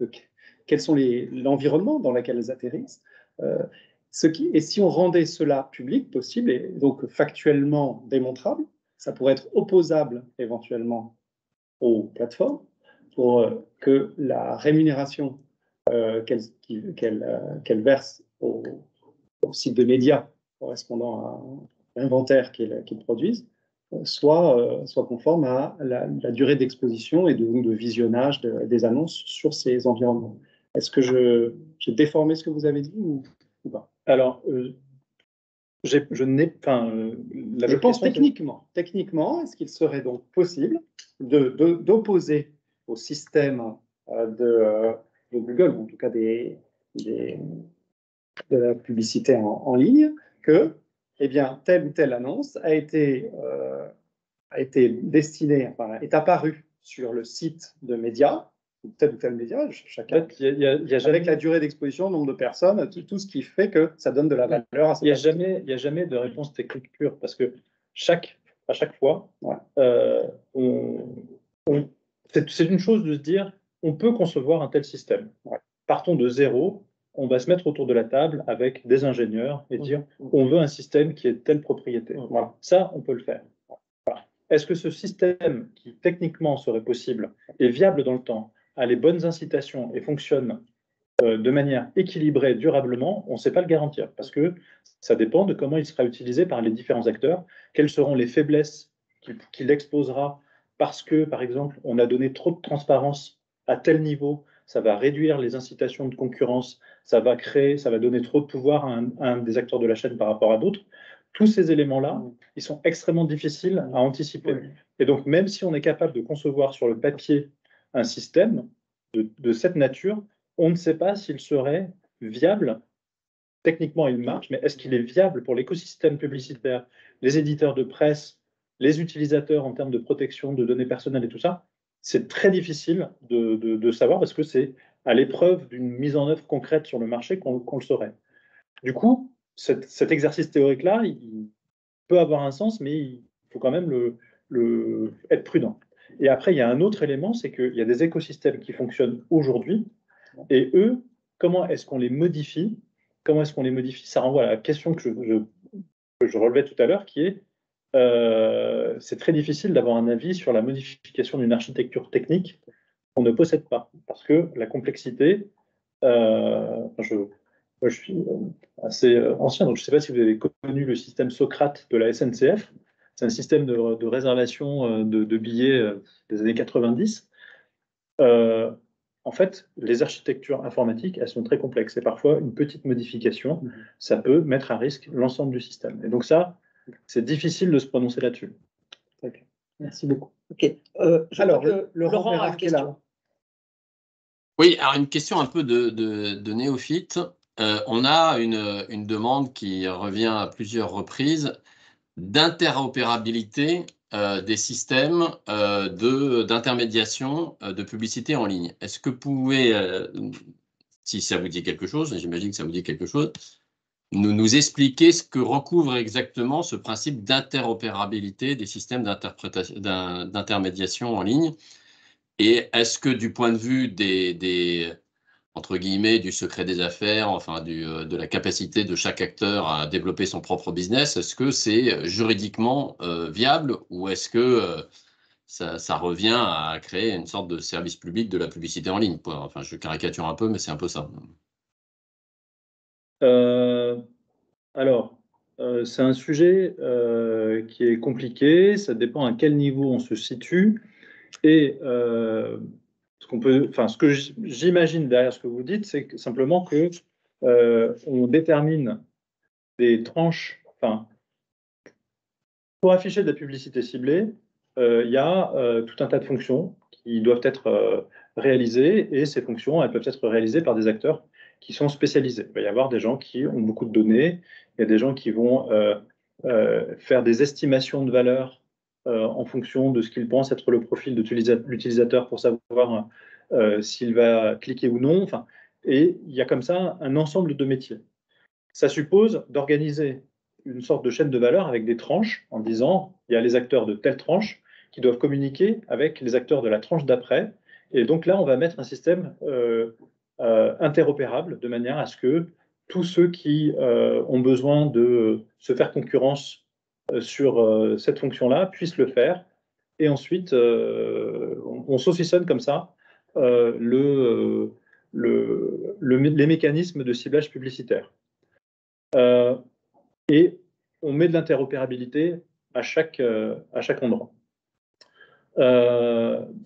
quels sont l'environnement dans lequel elles atterrissent, et si on rendait cela public, possible, et donc factuellement démontrable, ça pourrait être opposable éventuellement aux plateformes pour que la rémunération qu'elles versent au site de médias correspondant à l'inventaire qu'ils produisent soit conforme à la durée d'exposition et de visionnage des annonces sur ces environnements. Est-ce que j'ai déformé ce que vous avez dit ou pas? Alors, je pense techniquement, est-ce qu'il serait donc possible d'opposer au système de Google, ou en tout cas de la publicité en ligne, que telle ou telle annonce a été destinée, est apparue sur le site de médias, tel ou tel média, chacun, avec la durée d'exposition, nombre de personnes, tout ce qui fait que ça donne de la valeur à cette annonce. Il n'y a jamais de réponse technique pure, parce que à chaque fois, c'est une chose de se dire, on peut concevoir un tel système. Partons de zéro, on va se mettre autour de la table avec des ingénieurs et dire, on veut un système qui ait telle propriété. Ça, on peut le faire. Est-ce que ce système, qui techniquement serait possible, est viable dans le temps, a les bonnes incitations et fonctionne de manière équilibrée, durablement? On ne sait pas le garantir, parce que ça dépend de comment il sera utilisé par les différents acteurs, quelles seront les faiblesses qu'il exposera, parce que, par exemple, on a donné trop de transparence à tel niveau, ça va réduire les incitations de concurrence, ça va donner trop de pouvoir à un des acteurs de la chaîne par rapport à d'autres. Tous ces éléments-là, ils sont extrêmement difficiles à anticiper. Et donc, même si on est capable de concevoir sur le papier un système de cette nature, on ne sait pas s'il serait viable. Techniquement, il marche, mais est-ce qu'il est viable pour l'écosystème publicitaire, les éditeurs de presse, les utilisateurs en termes de protection de données personnelles et tout ça? C'est très difficile de savoir, parce que c'est à l'épreuve d'une mise en œuvre concrète sur le marché qu'on le saurait. Du coup, cet exercice théorique-là, il peut avoir un sens, mais il faut quand même être prudent. Et après, il y a un autre élément, c'est qu'il y a des écosystèmes qui fonctionnent aujourd'hui, et eux, comment est-ce qu'on les modifie? Ça renvoie à la question que je relevais tout à l'heure, qui est, c'est très difficile d'avoir un avis sur la modification d'une architecture technique qu'on ne possède pas, parce que la complexité, moi, je suis assez ancien, donc je ne sais pas si vous avez connu le système Socrate de la SNCF. C'est un système de réservation de billets des années 90. En fait, les architectures informatiques, elles sont très complexes. Et parfois, une petite modification, ça peut mettre à risque l'ensemble du système. Et donc ça, c'est difficile de se prononcer là-dessus. Okay. Merci beaucoup. Ok. Alors, Laurent a une question. Oui, alors une question un peu de néophyte. On a une demande qui revient à plusieurs reprises d'interopérabilité des systèmes d'intermédiation de publicité en ligne. Est-ce que vous pouvez, si ça vous dit quelque chose, j'imagine que ça vous dit quelque chose, nous expliquer ce que recouvre exactement ce principe d'interopérabilité des systèmes d'intermédiation en ligne? Et est-ce que du point de vue entre guillemets, du secret des affaires, enfin de la capacité de chaque acteur à développer son propre business, est-ce que c'est juridiquement viable, ou est-ce que ça revient à créer une sorte de service public de la publicité en ligne, quoi? Enfin, je caricature un peu, mais c'est un peu ça. Alors, c'est un sujet qui est compliqué, ça dépend à quel niveau on se situe, et ce que j'imagine derrière ce que vous dites, c'est simplement que on détermine des tranches. Enfin, pour afficher de la publicité ciblée, il y a tout un tas de fonctions qui doivent être réalisées, et ces fonctions, elles peuvent être réalisées par des acteurs qui sont spécialisés. Il va y avoir des gens qui ont beaucoup de données, il y a des gens qui vont faire des estimations de valeur en fonction de ce qu'il pense être le profil de l'utilisateur pour savoir s'il va cliquer ou non. Enfin, et il y a comme ça un ensemble de métiers. Ça suppose d'organiser une sorte de chaîne de valeur avec des tranches en disant il y a les acteurs de telle tranche qui doivent communiquer avec les acteurs de la tranche d'après. Et donc là, on va mettre un système interopérable de manière à ce que tous ceux qui ont besoin de se faire concurrence sur cette fonction-là puissent le faire. Et ensuite, on saucissonne comme ça les mécanismes de ciblage publicitaire. Et on met de l'interopérabilité à chaque endroit.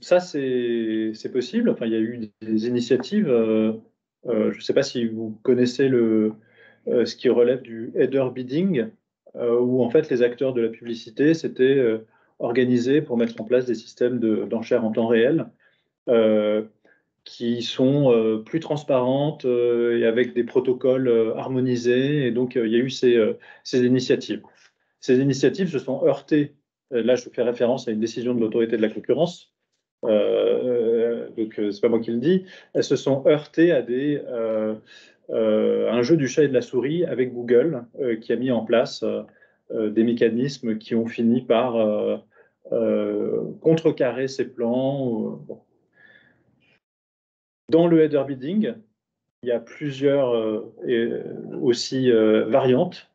Ça, c'est possible. Enfin, il y a eu des initiatives. Je ne sais pas si vous connaissez ce qui relève du header bidding, où en fait les acteurs de la publicité s'étaient organisés pour mettre en place des systèmes d'enchères en temps réel qui sont plus transparentes et avec des protocoles harmonisés. Et donc, il y a eu ces initiatives. Ces initiatives se sont heurtées. Là, je fais référence à une décision de l'autorité de la concurrence. Donc, c'est pas moi qui le dis. Elles se sont heurtées à un jeu du chat et de la souris avec Google, qui a mis en place des mécanismes qui ont fini par contrecarrer ces plans. Bon. Dans le header bidding, il y a plusieurs aussi variantes,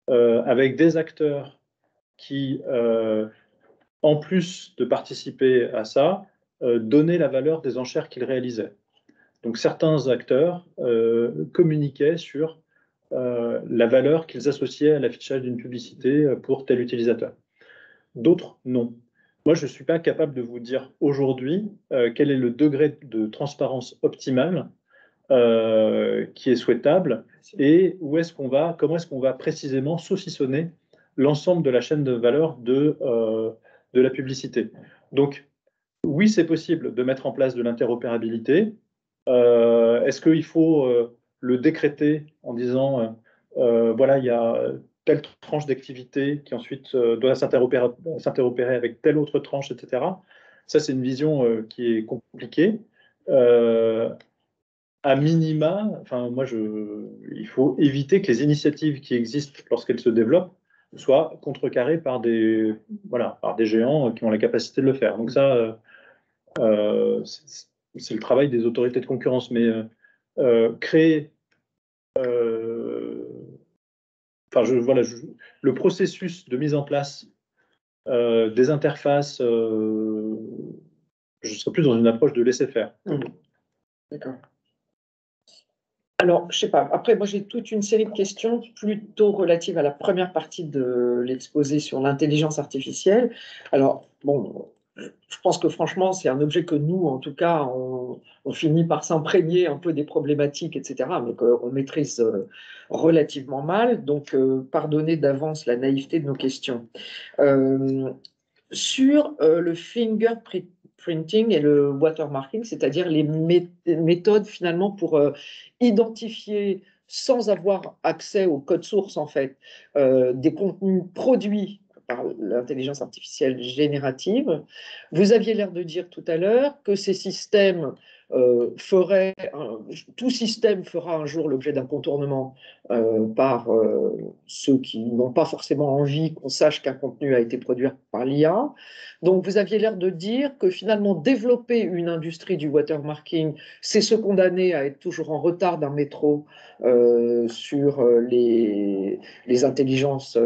avec des acteurs qui, en plus de participer à ça, donnaient la valeur des enchères qu'ils réalisaient. Donc certains acteurs communiquaient sur la valeur qu'ils associaient à l'affichage d'une publicité pour tel utilisateur. D'autres, non. Moi, je ne suis pas capable de vous dire aujourd'hui quel est le degré de transparence optimal qui est souhaitable et comment est-ce qu'on va précisément saucissonner l'ensemble de la chaîne de valeur de la publicité. Donc, oui, c'est possible de mettre en place de l'interopérabilité. Est-ce qu'il faut le décréter en disant voilà, il y a telle tranche d'activité qui ensuite doit s'interopérer avec telle autre tranche, etc. Ça, c'est une vision qui est compliquée. À minima, enfin, il faut éviter que les initiatives qui existent lorsqu'elles se développent soient contrecarrées par des géants qui ont la capacité de le faire. Donc ça, c'est le travail des autorités de concurrence. Mais créer le processus de mise en place des interfaces, je serais plus dans une approche de laisser faire. D'accord. Alors, je ne sais pas. Après, moi, j'ai toute une série de questions plutôt relatives à la première partie de l'exposé sur l'intelligence artificielle. Alors, bon, je pense que franchement, c'est un objet que nous, en tout cas, on finit par s'imprégner un peu des problématiques, etc., mais qu'on maîtrise relativement mal. Donc, pardonnez d'avance la naïveté de nos questions. Sur le fingerprinting et le watermarking, c'est-à-dire les méthodes finalement pour identifier sans avoir accès au code source en fait des contenus produits par l'intelligence artificielle générative. Vous aviez l'air de dire tout à l'heure que ces systèmes tout système fera un jour l'objet d'un contournement par ceux qui n'ont pas forcément envie qu'on sache qu'un contenu a été produit par l'IA. Donc vous aviez l'air de dire que finalement développer une industrie du watermarking, c'est se condamner à être toujours en retard d'un métro sur les intelligences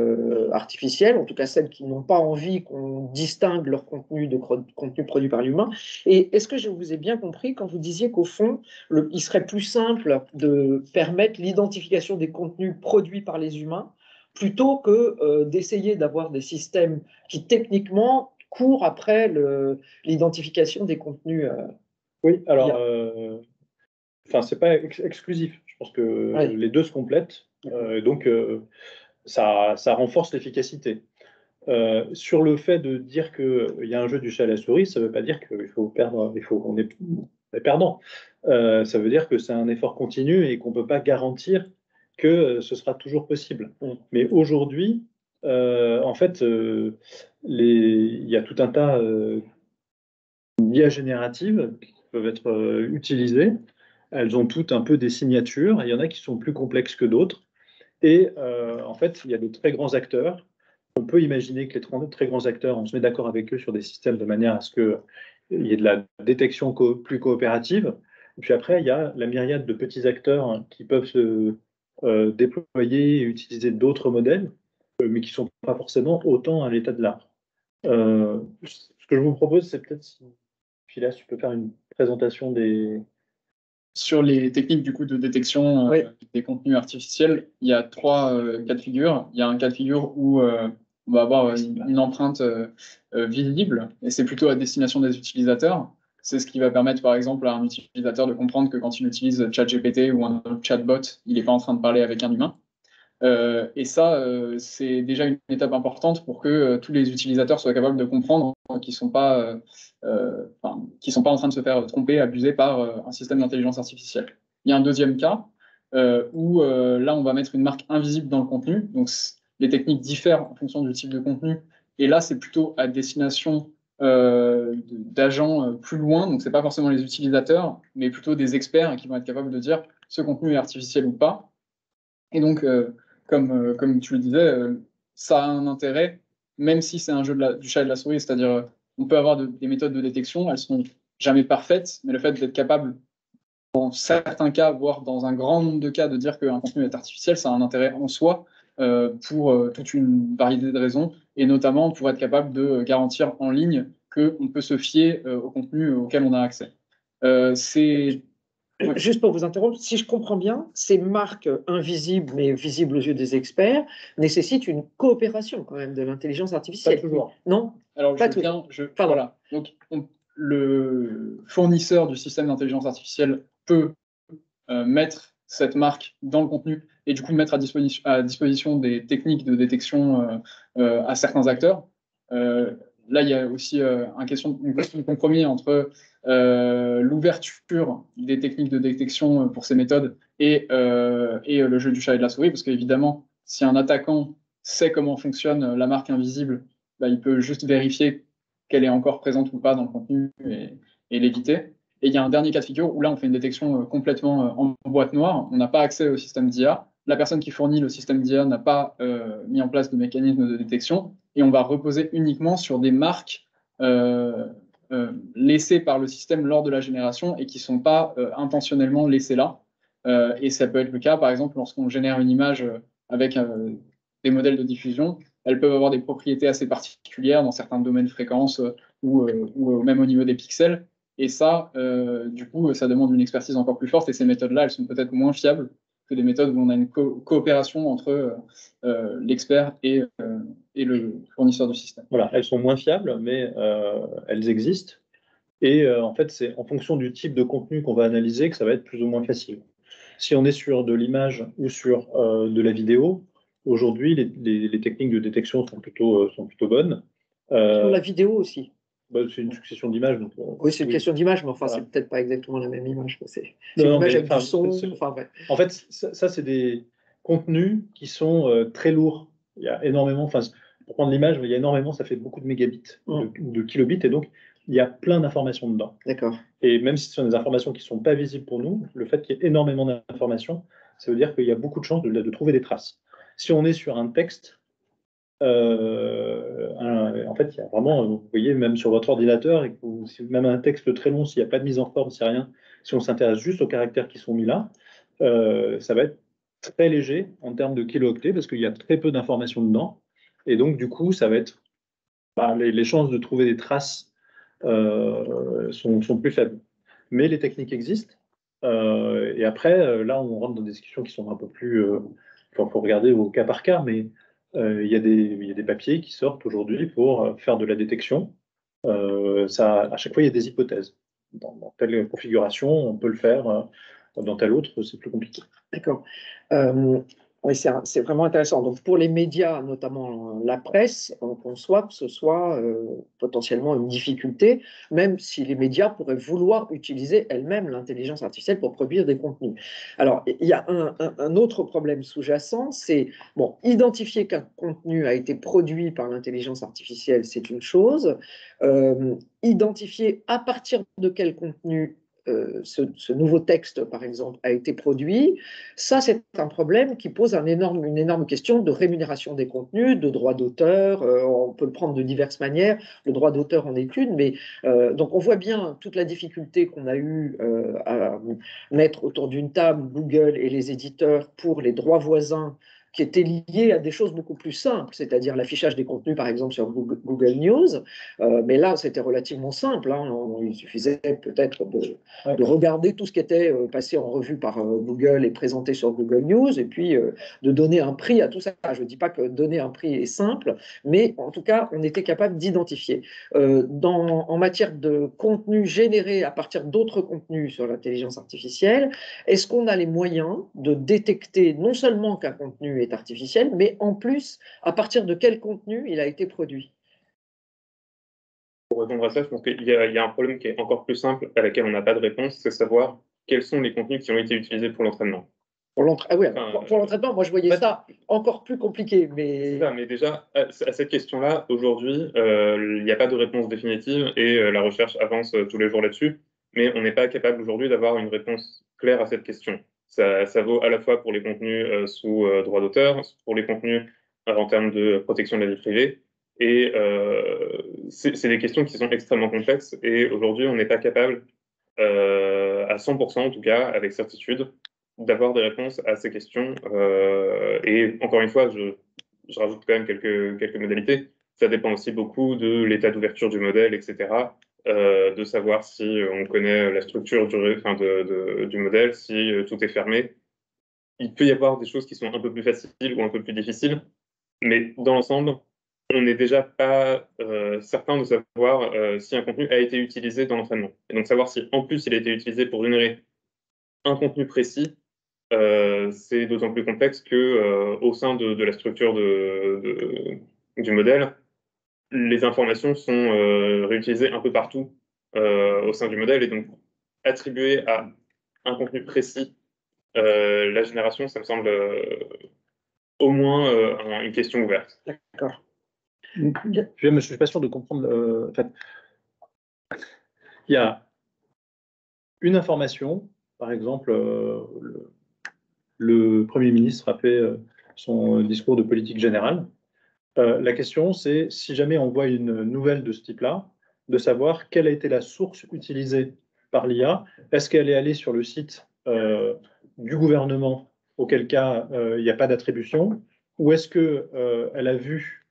artificielles, en tout cas celles qui n'ont pas envie qu'on distingue leur contenu de contenu produit par l'humain. Et est-ce que je vous ai bien compris quand vous disiez qu'au fond, il serait plus simple de permettre l'identification des contenus produits par les humains plutôt que d'essayer d'avoir des systèmes qui techniquement courent après l'identification des contenus Oui, alors, c'est pas exclusif. Je pense que les deux se complètent. Donc, ça renforce l'efficacité. Sur le fait de dire qu'il y a un jeu du chat à la souris, ça ne veut pas dire qu'il faut perdre, qu'on est perdant. Ça veut dire que c'est un effort continu et qu'on ne peut pas garantir que ce sera toujours possible. Mais aujourd'hui, En fait, il y a tout un tas d'IA génératives qui peuvent être utilisées. Elles ont toutes un peu des signatures. Il y en a qui sont plus complexes que d'autres. Et en fait, il y a de très grands acteurs. On peut imaginer que les très grands acteurs, on se met d'accord avec eux sur des systèmes de manière à ce qu'il y ait de la détection plus coopérative. Et puis après, il y a la myriade de petits acteurs qui peuvent se déployer et utiliser d'autres modèles, mais qui ne sont pas forcément autant à l'état de l'art. Ce que je vous propose, c'est peut-être, si Philas, tu peux faire une présentation des... Sur les techniques du coup de détection des contenus artificiels, il y a trois cas de figure. Il y a un cas de figure où on va avoir une empreinte visible, et c'est plutôt à destination des utilisateurs. C'est ce qui va permettre par exemple à un utilisateur de comprendre que quand il utilise ChatGPT ou un chatbot, il n'est pas en train de parler avec un humain. Et ça, c'est déjà une étape importante pour que tous les utilisateurs soient capables de comprendre qu'ils ne sont pas en train de se faire tromper, abuser par un système d'intelligence artificielle. Il y a un deuxième cas où là, on va mettre une marque invisible dans le contenu. Donc, les techniques diffèrent en fonction du type de contenu. Et là, c'est plutôt à destination d'agents plus loin. Donc, ce n'est pas forcément les utilisateurs, mais plutôt des experts qui vont être capables de dire ce contenu est artificiel ou pas. Et donc, comme tu le disais, ça a un intérêt, même si c'est un jeu du chat et de la souris, c'est-à-dire on peut avoir des méthodes de détection, elles sont jamais parfaites, mais le fait d'être capable, dans certains cas, voire dans un grand nombre de cas, de dire qu'un contenu est artificiel, ça a un intérêt en soi pour toute une variété de raisons, et notamment pour être capable de garantir en ligne qu'on peut se fier au contenu auquel on a accès. C'est Juste pour vous interrompre, si je comprends bien, ces marques invisibles, mais visibles aux yeux des experts, nécessitent une coopération quand même de l'intelligence artificielle. Pas toujours. Non? Alors, pas toujours. Voilà. Donc, le fournisseur du système d'intelligence artificielle peut mettre cette marque dans le contenu et du coup mettre à disposition des techniques de détection à certains acteurs. Là, il y a aussi une question de compromis entre l'ouverture des techniques de détection pour ces méthodes et le jeu du chat et de la souris, parce qu'évidemment, si un attaquant sait comment fonctionne la marque invisible, bah, il peut juste vérifier qu'elle est encore présente ou pas dans le contenu et l'éviter. Et il y a un dernier cas de figure où là, on fait une détection complètement en boîte noire. On n'a pas accès au système d'IA. La personne qui fournit le système d'IA n'a pas mis en place de mécanisme de détection. Et on va reposer uniquement sur des marques laissées par le système lors de la génération et qui ne sont pas intentionnellement laissées là. Et ça peut être le cas, par exemple, lorsqu'on génère une image avec des modèles de diffusion. Elles peuvent avoir des propriétés assez particulières dans certains domaines de fréquences ou même au niveau des pixels. Et ça, du coup, ça demande une expertise encore plus forte. Et ces méthodes-là, elles sont peut-être moins fiables que des méthodes où on a une coopération entre l'expert et le fournisseur du système. Voilà, elles sont moins fiables, mais elles existent. Et en fait, c'est en fonction du type de contenu qu'on va analyser que ça va être plus ou moins facile. Si on est sur de l'image ou sur de la vidéo, aujourd'hui, les techniques de détection sont plutôt bonnes. Sur la vidéo aussi. Bah, c'est une succession d'images. Oui, c'est une question d'image, mais enfin, voilà. C'est peut-être pas exactement la même image. C'est une image avec du son. Enfin, ouais. En fait, ça c'est des contenus qui sont très lourds. Il y a énormément, pour prendre l'image, il y a énormément, ça fait beaucoup de mégabits, de kilobits, et donc il y a plein d'informations dedans. D'accord. Et même si ce sont des informations qui ne sont pas visibles pour nous, le fait qu'il y ait énormément d'informations, ça veut dire qu'il y a beaucoup de chances de trouver des traces. Si on est sur un texte, en fait, il y a vraiment, vous voyez, même sur votre ordinateur, même un texte très long, s'il n'y a pas de mise en forme, s'il n'y a rien, si on s'intéresse juste aux caractères qui sont mis là, ça va être très léger en termes de kilo-octets, parce qu'il y a très peu d'informations dedans. Et donc, du coup, ça va être, les chances de trouver des traces sont plus faibles. Mais les techniques existent. Et après, là, on rentre dans des discussions qui sont un peu plus... Il faut regarder au cas par cas, mais il y a des papiers qui sortent aujourd'hui pour faire de la détection. À chaque fois, il y a des hypothèses. Dans telle configuration, on peut le faire. Dans telle autre, c'est plus compliqué. D'accord. Oui, c'est vraiment intéressant. Donc, pour les médias, notamment la presse, on conçoit que ce soit potentiellement une difficulté, même si les médias pourraient vouloir utiliser elles-mêmes l'intelligence artificielle pour produire des contenus. Alors, il y a un autre problème sous-jacent, c'est, bon, identifier qu'un contenu a été produit par l'intelligence artificielle, c'est une chose. Identifier à partir de quel contenu ce nouveau texte, par exemple, a été produit, ça, c'est un problème qui pose une énorme question de rémunération des contenus, de droit d'auteur. On peut le prendre de diverses manières, le droit d'auteur en est une, mais donc on voit bien toute la difficulté qu'on a eu à mettre autour d'une table, Google et les éditeurs, pour les droits voisins qui étaient liés à des choses beaucoup plus simples, c'est-à-dire l'affichage des contenus, par exemple, sur Google News. Mais là, c'était relativement simple. Hein. Il suffisait peut-être de regarder tout ce qui était passé en revue par Google et présenté sur Google News, et puis de donner un prix à tout ça. Je ne dis pas que donner un prix est simple, mais en tout cas, on était capable d'identifier. En matière de contenu généré à partir d'autres contenus sur l'intelligence artificielle, est-ce qu'on a les moyens de détecter non seulement qu'un contenu est artificiel, mais en plus, à partir de quel contenu il a été produit? Pour répondre à ça, je pense qu'il y a un problème qui est encore plus simple, à laquelle on n'a pas de réponse, c'est savoir quels sont les contenus qui ont été utilisés pour l'entraînement. Pour l'entraînement, moi je voyais ça encore plus compliqué. Mais déjà, à cette question-là, aujourd'hui, il n'y a pas de réponse définitive et la recherche avance tous les jours là-dessus, mais on n'est pas capable aujourd'hui d'avoir une réponse claire à cette question. Ça vaut à la fois pour les contenus sous droit d'auteur, pour les contenus en termes de protection de la vie privée, et c'est des questions qui sont extrêmement complexes, et aujourd'hui, on n'est pas capable, à 100% en tout cas, avec certitude, d'avoir des réponses à ces questions. Et encore une fois, je rajoute quand même quelques modalités. Ça dépend aussi beaucoup de l'état d'ouverture du modèle, etc. De savoir si on connaît la structure du modèle, si tout est fermé. Il peut y avoir des choses qui sont un peu plus faciles ou un peu plus difficiles, mais dans l'ensemble, on n'est déjà pas certain de savoir si un contenu a été utilisé dans l'entraînement. Et donc savoir si en plus il a été utilisé pour générer un contenu précis, c'est d'autant plus complexe que au sein de la structure du modèle, les informations sont réutilisées un peu partout au sein du modèle, et donc attribuer à un contenu précis la génération, ça me semble au moins une question ouverte. D'accord. Je ne suis pas sûr de comprendre. En fait, il y a une information, par exemple, le Premier ministre a fait son discours de politique générale. La question, c'est si jamais on voit une nouvelle de ce type-là, de savoir quelle a été la source utilisée par l'IA. Est-ce qu'elle est allée sur le site du gouvernement, auquel cas il n'y a pas d'attribution, ou est-ce qu'elle a vu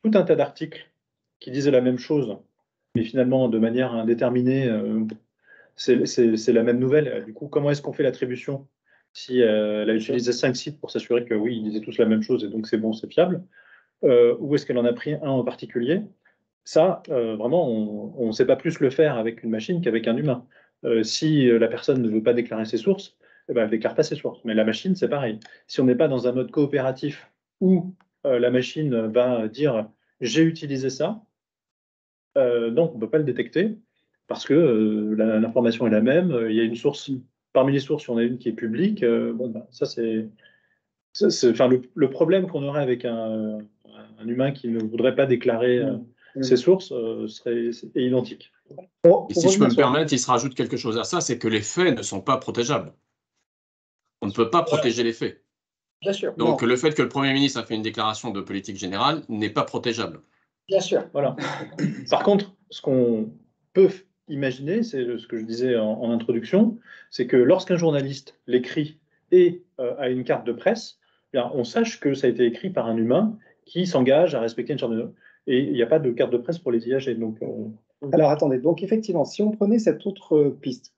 tout un tas d'articles qui disaient la même chose, mais finalement de manière indéterminée, c'est la même nouvelle. Du coup, comment est-ce qu'on fait l'attribution si elle a utilisé 5 sites pour s'assurer que oui, ils disaient tous la même chose et donc c'est bon, c'est fiable, ou est-ce qu'elle en a pris un en particulier? Ça, vraiment, on ne sait pas plus le faire avec une machine qu'avec un humain. Si la personne ne veut pas déclarer ses sources, eh ben, elle ne déclare pas ses sources. Mais la machine, c'est pareil. Si on n'est pas dans un mode coopératif où la machine va dire « j'ai utilisé ça », donc on ne peut pas le détecter parce que l'information est la même. Il y a une source, parmi les sources, il y en a une qui est publique. Bon, ben, ça, c'est enfin, le problème qu'on aurait avec un humain qui ne voudrait pas déclarer ses sources serait identique. Et si je peux me permettre, il se rajoute quelque chose à ça, c'est que les faits ne sont pas protégeables. On ne peut pas protéger les faits. Bien sûr. Donc le fait que le Premier ministre a fait une déclaration de politique générale n'est pas protégeable. Bien sûr. Voilà. Par contre, ce qu'on peut imaginer, c'est ce que je disais en introduction, c'est que lorsqu'un journaliste l'écrit et a une carte de presse, eh bien, on sache que ça a été écrit par un humain qui s'engage à respecter une charte de... Et il n'y a pas de carte de presse pour les IAG. Donc, Alors attendez, donc effectivement, si on prenait cette autre piste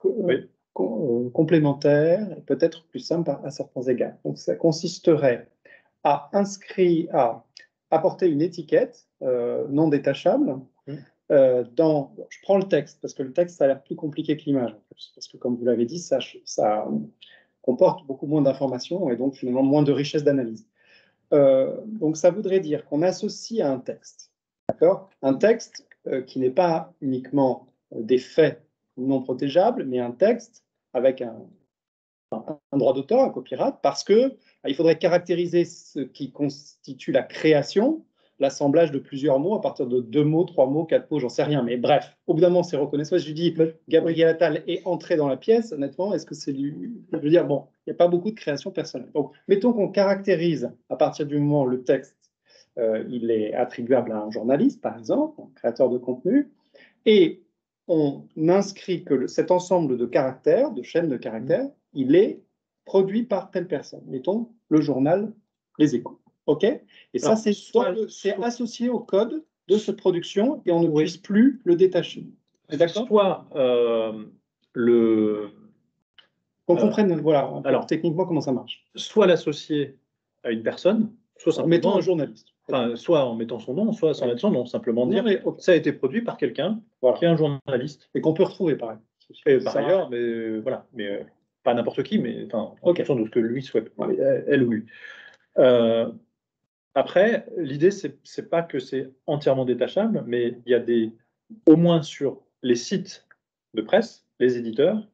complémentaire, et peut-être plus simple à certains égards, donc ça consisterait à apporter une étiquette non détachable je prends le texte, parce que le texte, ça a l'air plus compliqué que l'image, en plus, parce que comme vous l'avez dit, ça comporte beaucoup moins d'informations et donc finalement moins de richesse d'analyse. Donc ça voudrait dire qu'on associe à un texte, d'accord, un texte qui n'est pas uniquement des faits non protégeables, mais un texte avec un droit d'auteur, un copyright, parce que il faudrait caractériser ce qui constitue la création, l'assemblage de plusieurs mots à partir de 2 mots, 3 mots, 4 mots, j'en sais rien. Mais bref, au bout d'un moment, c'est reconnaissable. Je lui dis, Gabriel Attal est entré dans la pièce, honnêtement, est-ce que c'est lui? Je veux dire, bon, il n'y a pas beaucoup de création personnelle. Donc, mettons qu'on caractérise à partir du moment où le texte, il est attribuable à un journaliste, par exemple, un créateur de contenu, et on inscrit que cet ensemble de caractères, de chaînes de caractères, il est produit par telle personne. Mettons le journal Les Échos. OK? Et ça, c'est associé au code de cette production et on ne puisse plus le détacher. D'accord? Soit qu'on comprenne, voilà, alors, techniquement comment ça marche. Soit l'associer à une personne, soit en mettant un journaliste. Enfin, soit en mettant son nom, soit sans mettre son nom, simplement dire ça a été produit par quelqu'un qui est un journaliste. Et qu'on peut retrouver, pareil. Et par ailleurs, mais voilà, mais pas n'importe qui, mais enfin, en fonction de ce que lui souhaite, elle ou lui. Après, l'idée, c'est pas que c'est entièrement détachable, mais il y a au moins sur les sites de presse, les éditeurs,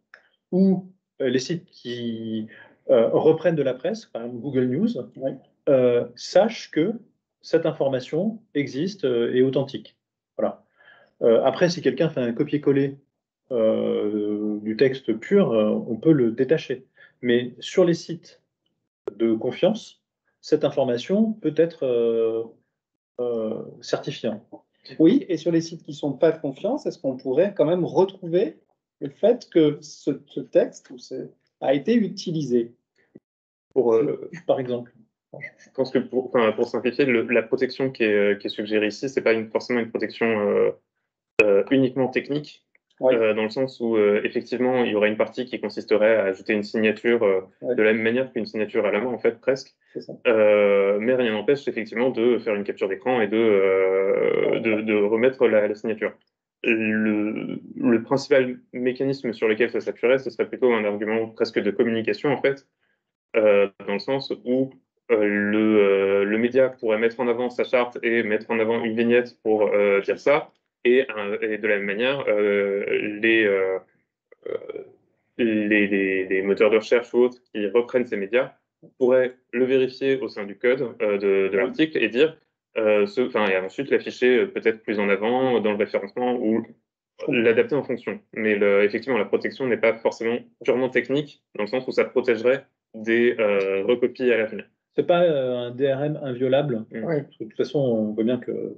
ou les sites qui reprennent de la presse, par exemple Google News, sachent que cette information existe et est authentique. Voilà. Après, si quelqu'un fait un copier-coller du texte pur, on peut le détacher. Mais sur les sites de confiance, cette information peut être certifiée. Oui, et sur les sites qui ne sont pas de confiance, est-ce qu'on pourrait quand même retrouver le fait que ce texte a été utilisé par exemple? Je pense que pour simplifier, la protection qui est suggérée ici, ce n'est pas forcément une protection uniquement technique, dans le sens où effectivement il y aurait une partie qui consisterait à ajouter une signature de la même manière qu'une signature à la main, en fait, presque. Mais rien n'empêche effectivement de faire une capture d'écran et de remettre la signature. Le principal mécanisme sur lequel ça s'appuierait, ce serait plutôt un argument presque de communication, en fait, dans le sens où le média pourrait mettre en avant sa charte et mettre en avant une vignette pour dire ça, et de la même manière, les moteurs de recherche ou autres qui reprennent ces médias pourraient le vérifier au sein du code de l'article et dire, et ensuite l'afficher peut-être plus en avant dans le référencement ou l'adapter en fonction. Mais effectivement, la protection n'est pas forcément purement technique, dans le sens où ça protégerait des recopies à l'avenir. C'est pas un DRM inviolable. Parce que de toute façon, on voit bien que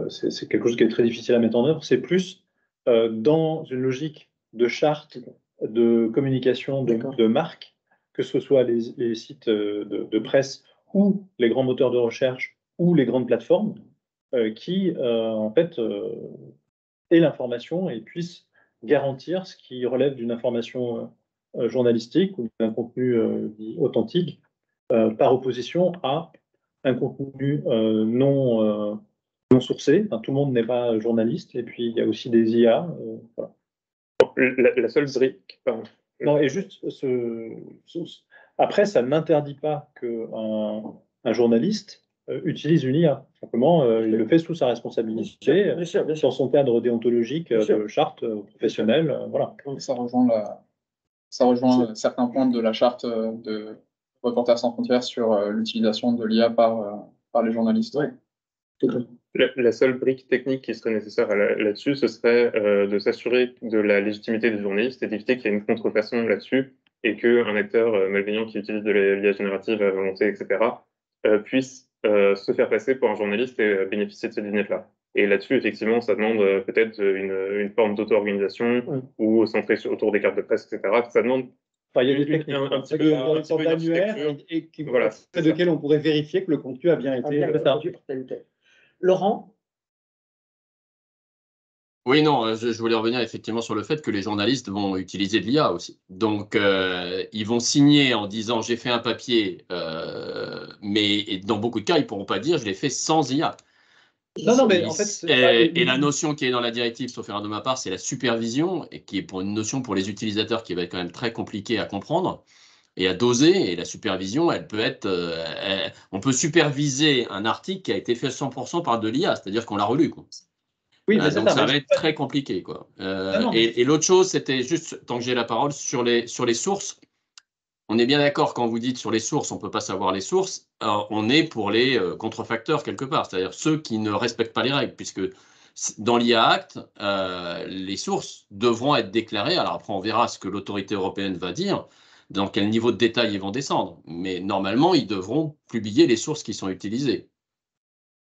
c'est quelque chose qui est très difficile à mettre en œuvre. C'est plus dans une logique de charte, de communication, de marque, que ce soit les sites de presse ou les grands moteurs de recherche ou les grandes plateformes qui, en fait, aient l'information et puissent garantir ce qui relève d'une information journalistique ou d'un contenu authentique, par opposition à un contenu non sourcé. Enfin, tout le monde n'est pas journaliste, et puis il y a aussi des IA. Voilà. La seule brique. Pardon. Non, et juste après, ça n'interdit pas qu'un journaliste utilise une IA. Simplement, il le fait sous sa responsabilité, bien sûr. Dans son cadre déontologique de charte professionnelle. Voilà. Donc ça rejoint certains points de la charte de Reporters sans frontières sur l'utilisation de l'IA par les journalistes. La seule brique technique qui serait nécessaire là-dessus, ce serait de s'assurer de la légitimité des journalistes et d'éviter qu'il y ait une contrefaçon là-dessus et qu'un acteur malveillant qui utilise de l'IA générative à volonté, etc., puisse se faire passer pour un journaliste et bénéficier de cette vignette-là. Et là-dessus, effectivement, ça demande peut-être une forme d'auto-organisation ou centrée autour des cartes de presse, etc. Ça demande il y a des techniques, un petit peu d'annuaire près desquels on pourrait vérifier que le contenu a bien été produit par tel ou tel. Laurent? Oui, non, je voulais revenir effectivement sur le fait que les journalistes vont utiliser de l'IA aussi. Donc, ils vont signer en disant j'ai fait un papier, mais dans beaucoup de cas, ils ne pourront pas dire je l'ai fait sans IA. Non, mais en fait, et la notion qui est dans la directive, sauf erreur de ma part, c'est la supervision, et qui est pour une notion pour les utilisateurs qui va être quand même très compliquée à comprendre et à doser. Et la supervision, elle peut être, on peut superviser un article qui a été fait 100% par de l'IA, c'est-à-dire qu'on l'a relu, quoi. Oui, mais donc ça va être très compliqué, quoi. Et l'autre chose, c'était juste, tant que j'ai la parole, sur les sources. On est bien d'accord quand vous dites sur les sources, on ne peut pas savoir les sources. On est pour les contrefacteurs quelque part, c'est-à-dire ceux qui ne respectent pas les règles, puisque dans l'IA Act, les sources devront être déclarées. Alors après, on verra ce que l'autorité européenne va dire, dans quel niveau de détail ils vont descendre. Mais normalement, ils devront publier les sources qui sont utilisées.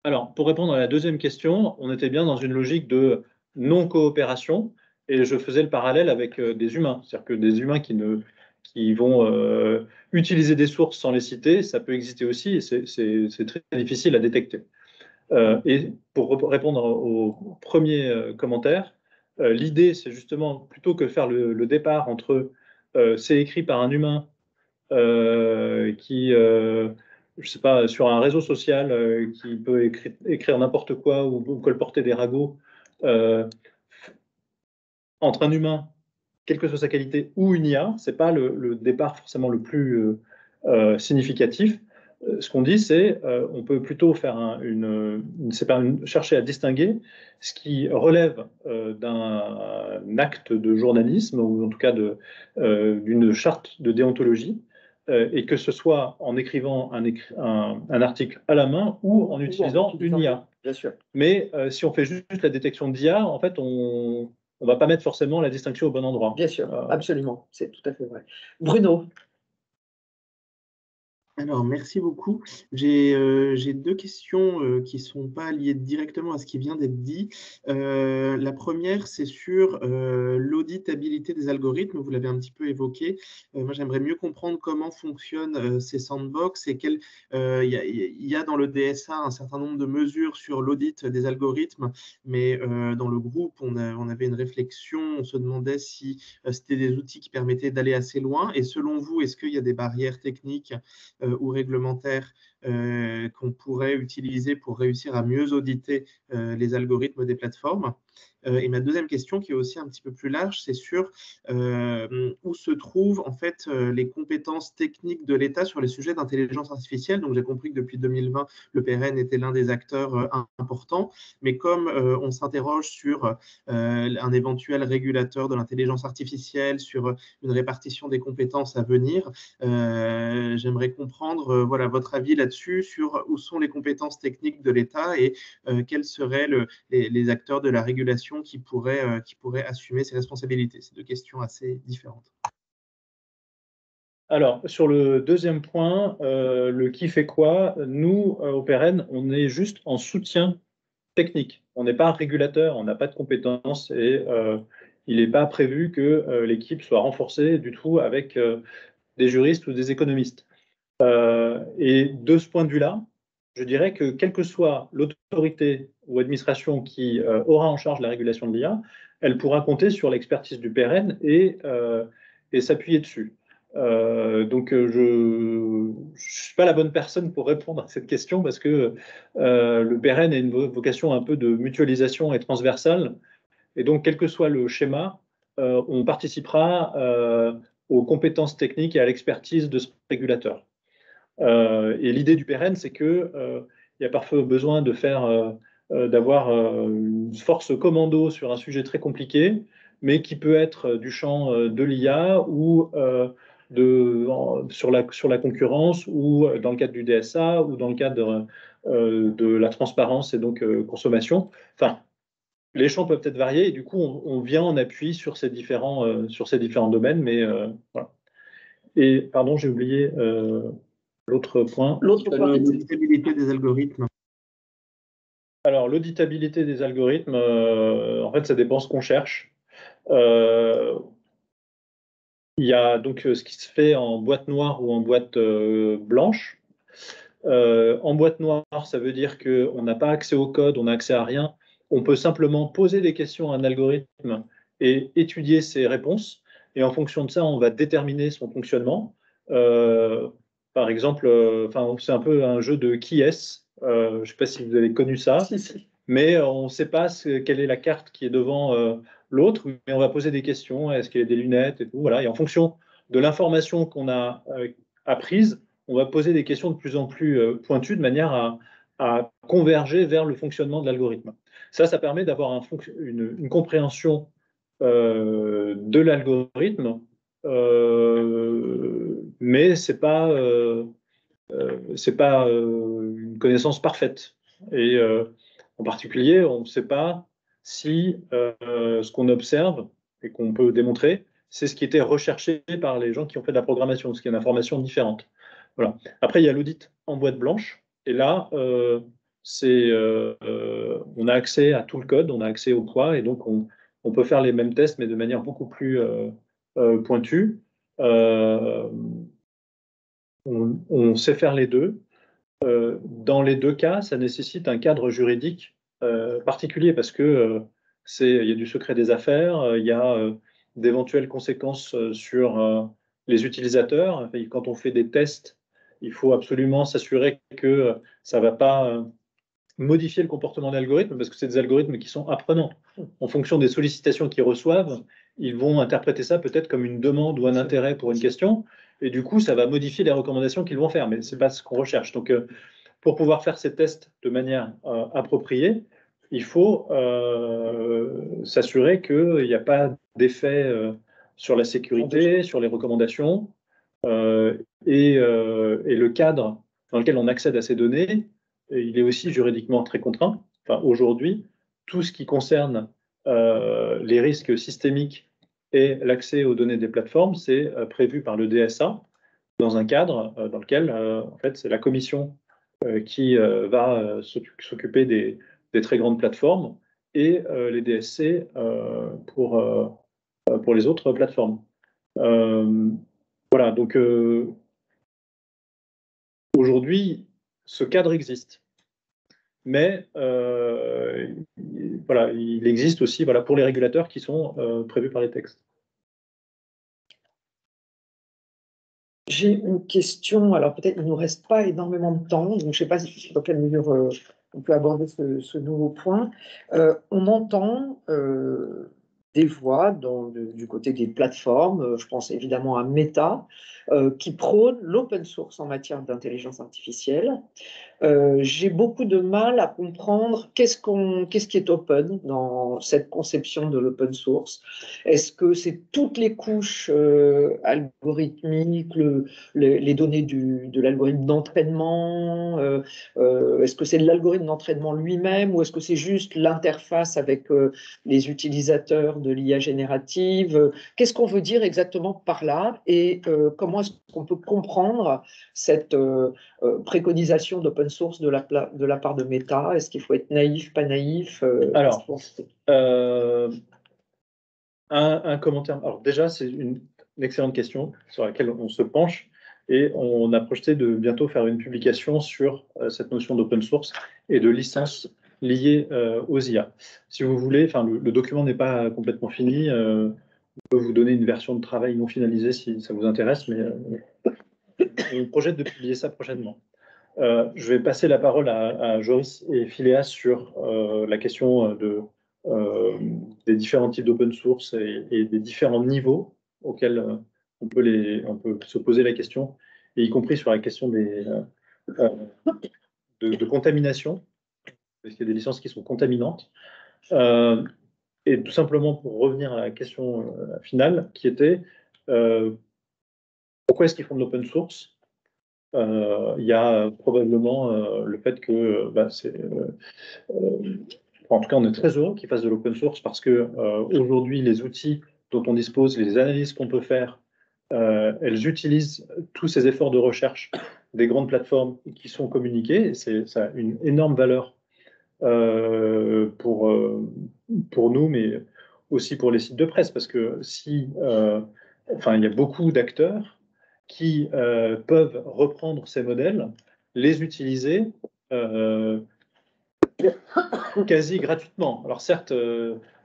Alors, pour répondre à la deuxième question, on était bien dans une logique de non-coopération, et je faisais le parallèle avec des humains. C'est-à-dire que des humains qui vont utiliser des sources sans les citer, ça peut exister aussi, et c'est très difficile à détecter. Et pour répondre au premier commentaire, l'idée, c'est justement, plutôt que faire le départ entre c'est écrit par un humain qui, je sais pas, sur un réseau social qui peut écrire n'importe quoi ou colporter des ragots, entre un humain, quelle que soit sa qualité, ou une IA, c'est pas le départ forcément le plus significatif. Ce qu'on dit, c'est on peut plutôt faire chercher à distinguer ce qui relève d'un acte de journalisme ou en tout cas d'une charte de déontologie, et que ce soit en écrivant un article à la main ou en utilisant une IA. Bien sûr. Mais si on fait juste la détection d'IA, en fait, on ne va pas mettre forcément la distinction au bon endroit. Bien sûr, absolument, c'est tout à fait vrai. Bruno. Alors, merci beaucoup. J'ai deux questions qui ne sont pas liées directement à ce qui vient d'être dit. La première, c'est sur l'auditabilité des algorithmes. Vous l'avez un petit peu évoqué. Moi, j'aimerais mieux comprendre comment fonctionnent ces sandbox et il y a dans le DSA un certain nombre de mesures sur l'audit des algorithmes, mais dans le groupe, on avait une réflexion, on se demandait si c'était des outils qui permettaient d'aller assez loin. Et selon vous, est-ce qu'il y a des barrières techniques ou réglementaires qu'on pourrait utiliser pour réussir à mieux auditer les algorithmes des plateformes. Et ma deuxième question, qui est aussi un petit peu plus large, c'est sur où se trouvent en fait les compétences techniques de l'État sur les sujets d'intelligence artificielle. Donc j'ai compris que depuis 2020, le PRN était l'un des acteurs importants, mais comme on s'interroge sur un éventuel régulateur de l'intelligence artificielle, sur une répartition des compétences à venir, j'aimerais comprendre voilà, votre avis là-dessus, sur où sont les compétences techniques de l'État et quels seraient les acteurs de la régulation qui pourraient assumer ces responsabilités. C'est deux questions assez différentes. Alors, sur le deuxième point, le qui fait quoi, nous, au PRN, on est juste en soutien technique. On n'est pas régulateur, on n'a pas de compétences et il n'est pas prévu que l'équipe soit renforcée du tout avec des juristes ou des économistes. Et de ce point de vue-là, je dirais que quelle que soit l'autorité ou administration qui aura en charge la régulation de l'IA, elle pourra compter sur l'expertise du PRN et s'appuyer dessus. Donc, je ne suis pas la bonne personne pour répondre à cette question parce que le PRN a une vocation un peu de mutualisation et transversale. Et donc, quel que soit le schéma, on participera aux compétences techniques et à l'expertise de ce régulateur. Et l'idée du PRN, c'est qu'il y a parfois besoin d'avoir une force commando sur un sujet très compliqué, mais qui peut être du champ de l'IA ou sur la concurrence ou dans le cadre du DSA ou dans le cadre de la transparence et donc consommation. Enfin, les champs peuvent être variés et du coup, on vient en appui sur ces différents domaines. Mais voilà. Et pardon, j'ai oublié l'autre point. L'auditabilité des algorithmes. Alors, l'auditabilité des algorithmes, en fait, ça dépend ce qu'on cherche. Il y a donc ce qui se fait en boîte noire ou en boîte blanche. En boîte noire, ça veut dire qu'on n'a pas accès au code, on n'a accès à rien. On peut simplement poser des questions à un algorithme et étudier ses réponses. Et en fonction de ça, on va déterminer son fonctionnement. Par exemple, c'est un peu un jeu de qui est-ce. Je ne sais pas si vous avez connu ça. Si. mais on ne sait pas quelle est la carte qui est devant l'autre, mais on va poser des questions, est-ce qu'il y a des lunettes et tout, voilà. Et en fonction de l'information qu'on a apprise, on va poser des questions de plus en plus pointues de manière à converger vers le fonctionnement de l'algorithme. Ça permet d'avoir une compréhension de l'algorithme, mais c'est pas une connaissance parfaite. Et en particulier, on ne sait pas si ce qu'on observe et qu'on peut démontrer, c'est ce qui était recherché par les gens qui ont fait de la programmation, ce qui est une information différente. Voilà. Après, il y a l'audit en boîte blanche, et là, on a accès à tout le code, on a accès au poids, et donc on peut faire les mêmes tests, mais de manière beaucoup plus pointue. On sait faire les deux. Dans les deux cas, ça nécessite un cadre juridique particulier parce que il y a du secret des affaires, il y a d'éventuelles conséquences sur les utilisateurs. Enfin, quand on fait des tests, il faut absolument s'assurer que ça ne va pas modifier le comportement de l'algorithme parce que c'est des algorithmes qui sont apprenants. En fonction des sollicitations qu'ils reçoivent, ils vont interpréter ça peut-être comme une demande ou un intérêt pour une question. Et du coup, ça va modifier les recommandations qu'ils vont faire, mais ce n'est pas ce qu'on recherche. Donc, pour pouvoir faire ces tests de manière appropriée, il faut s'assurer qu'il n'y a pas d'effet sur la sécurité, sur les recommandations, et le cadre dans lequel on accède à ces données, il est aussi juridiquement très contraint. Enfin, aujourd'hui, tout ce qui concerne les risques systémiques et l'accès aux données des plateformes, c'est prévu par le DSA dans un cadre dans lequel, en fait, c'est la commission qui va s'occuper des très grandes plateformes et les DSC pour les autres plateformes. Voilà, donc aujourd'hui, ce cadre existe. Mais voilà, il existe aussi pour les régulateurs qui sont prévus par les textes. J'ai une question, alors peut-être il ne nous reste pas énormément de temps, donc je ne sais pas dans quelle mesure on peut aborder ce nouveau point. On entend des voix du côté des plateformes, je pense évidemment à Meta, qui prônent l'open source en matière d'intelligence artificielle. J'ai beaucoup de mal à comprendre qu'est-ce qui est open dans cette conception de l'open source. Est-ce que c'est toutes les couches algorithmiques, les données de l'algorithme d'entraînement, est-ce que c'est l'algorithme d'entraînement lui-même ou est-ce que c'est juste l'interface avec les utilisateurs de l'IA générative? Qu'est-ce qu'on veut dire exactement par là et comment est-ce qu'on peut comprendre cette préconisation d'open source de la part de Meta? Est-ce qu'il faut être naïf, pas naïf? Alors, un commentaire. Alors déjà, c'est une excellente question sur laquelle on se penche et on a projeté de bientôt faire une publication sur cette notion d'open source et de licence liée aux IA. Si vous voulez, le document n'est pas complètement fini. On peut vous donner une version de travail non finalisée si ça vous intéresse, mais on projette de publier ça prochainement. Je vais passer la parole à Joris et Phileas sur la question des différents types d'open source et des différents niveaux auxquels on peut se poser la question, et y compris sur la question de contamination, parce qu'il y a des licences qui sont contaminantes. Et tout simplement pour revenir à la question finale, qui était pourquoi est-ce qu'ils font de l'open source? Il y a probablement le fait que en tout cas, on est très heureux qu'ils fassent de l'open source parce que aujourd'hui, les outils dont on dispose, les analyses qu'on peut faire, elles utilisent tous ces efforts de recherche des grandes plateformes qui sont communiquées. Ça a une énorme valeur pour nous, mais aussi pour les sites de presse, parce que il y a beaucoup d'acteurs qui peuvent reprendre ces modèles, les utiliser quasi gratuitement. Alors certes,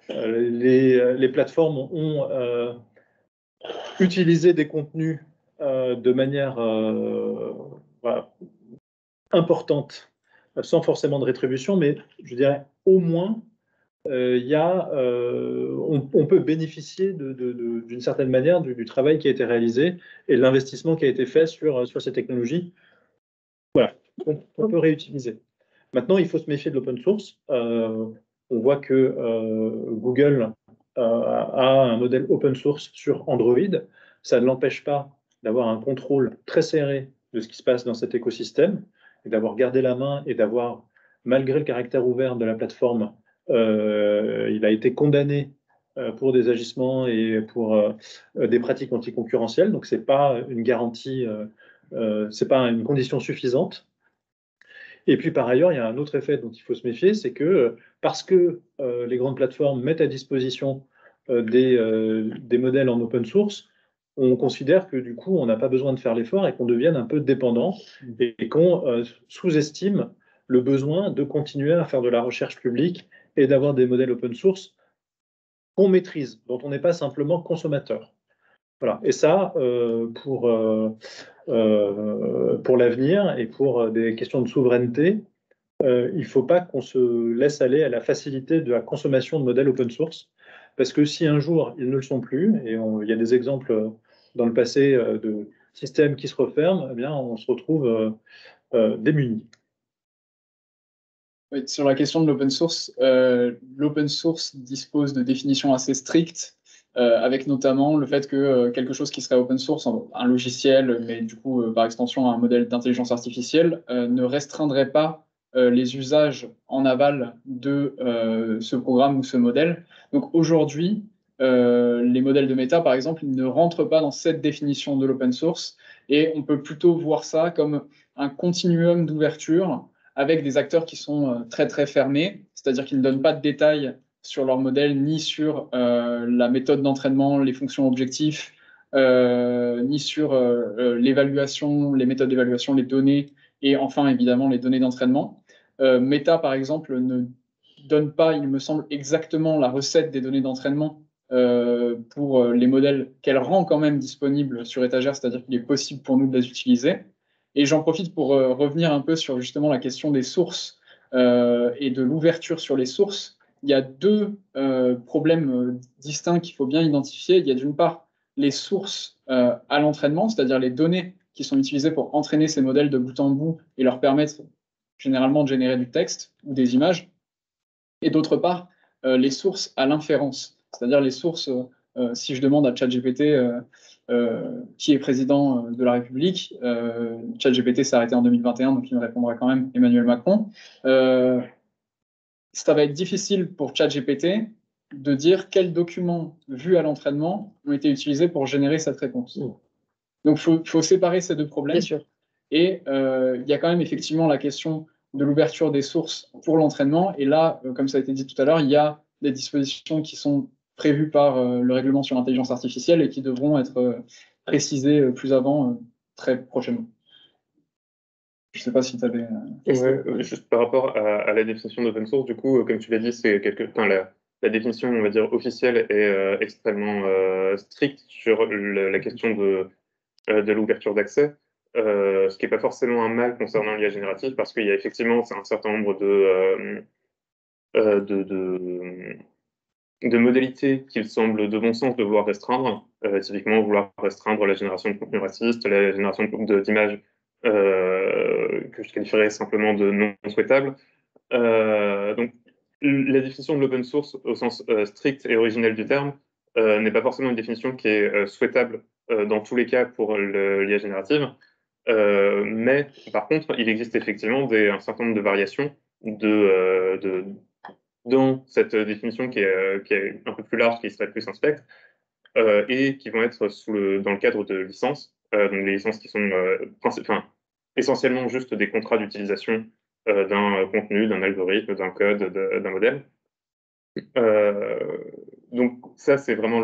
les plateformes ont utilisé des contenus de manière importante sans forcément de rétribution, mais je dirais au moins, on peut bénéficier d'une certaine manière du travail qui a été réalisé et de l'investissement qui a été fait sur ces technologies. Voilà, on peut réutiliser. Maintenant, il faut se méfier de l'open source. On voit que Google a un modèle open source sur Android. Ça ne l'empêche pas d'avoir un contrôle très serré de ce qui se passe dans cet écosystème, et d'avoir gardé la main et d'avoir, malgré le caractère ouvert de la plateforme, il a été condamné pour des agissements et pour des pratiques anticoncurrentielles. Donc, ce n'est pas une garantie, c'est pas une condition suffisante. Et puis par ailleurs, il y a un autre effet dont il faut se méfier, c'est que parce que les grandes plateformes mettent à disposition des modèles en open source, on considère que du coup, on n'a pas besoin de faire l'effort et qu'on devienne un peu dépendant et qu'on sous-estime le besoin de continuer à faire de la recherche publique et d'avoir des modèles open source qu'on maîtrise, dont on n'est pas simplement consommateur. Voilà. Et ça, pour l'avenir et pour des questions de souveraineté, il ne faut pas qu'on se laisse aller à la facilité de la consommation de modèles open source, parce que si un jour ils ne le sont plus, et il y a des exemples dans le passé de systèmes qui se referment, eh bien, on se retrouve démunis. Oui, sur la question de l'open source dispose de définitions assez strictes, avec notamment le fait que quelque chose qui serait open source, un logiciel, mais du coup, par extension, un modèle d'intelligence artificielle, ne restreindrait pas les usages en aval de ce programme ou ce modèle. Donc aujourd'hui, les modèles de méta, par exemple, ils ne rentrent pas dans cette définition de l'open source, et on peut plutôt voir ça comme un continuum d'ouverture avec des acteurs qui sont très très fermés, c'est-à-dire qu'ils ne donnent pas de détails sur leur modèle, ni sur la méthode d'entraînement, les fonctions objectifs, ni sur l'évaluation, les méthodes d'évaluation, les données, et enfin évidemment les données d'entraînement. Meta, par exemple, ne donne pas, il me semble, exactement la recette des données d'entraînement pour les modèles qu'elle rend quand même disponibles sur étagère, c'est-à-dire qu'il est possible pour nous de les utiliser. Et j'en profite pour revenir un peu sur justement la question des sources et de l'ouverture sur les sources. Il y a deux problèmes distincts qu'il faut bien identifier. Il y a d'une part les sources à l'entraînement, c'est-à-dire les données qui sont utilisées pour entraîner ces modèles de bout en bout et leur permettre généralement de générer du texte ou des images. Et d'autre part, les sources à l'inférence, c'est-à-dire les sources, si je demande à ChatGPT qui est président de la République, ChatGPT s'est arrêté en 2021, donc il me répondra quand même Emmanuel Macron. Ça va être difficile pour ChatGPT de dire quels documents vus à l'entraînement ont été utilisés pour générer cette réponse. Donc il faut séparer ces deux problèmes. Bien sûr. Et il y a quand même effectivement la question de l'ouverture des sources pour l'entraînement. Et là, comme ça a été dit tout à l'heure, il y a des dispositions qui sont prévues par le règlement sur l'intelligence artificielle et qui devront être précisées plus avant, très prochainement. Je ne sais pas si tu avais... juste par rapport à la définition d'open source, du coup, comme tu l'as dit, c'est la définition, on va dire, officielle est extrêmement stricte sur la question de l'ouverture d'accès. Ce qui n'est pas forcément un mal concernant l'IA générative, parce qu'il y a effectivement un certain nombre de modalités qu'il semble de bon sens de vouloir restreindre, typiquement vouloir restreindre la génération de contenu raciste, la génération d'images que je qualifierais simplement de non souhaitables. Donc, la définition de l'open source au sens strict et originel du terme n'est pas forcément une définition qui est souhaitable dans tous les cas pour l'IA générative. Mais par contre, il existe effectivement un certain nombre de variations dans cette définition qui est un peu plus large, qui serait plus un spectre, et qui vont être dans le cadre de licences, donc les licences qui sont essentiellement juste des contrats d'utilisation d'un contenu, d'un algorithme, d'un code, d'un modèle. Donc ça, c'est vraiment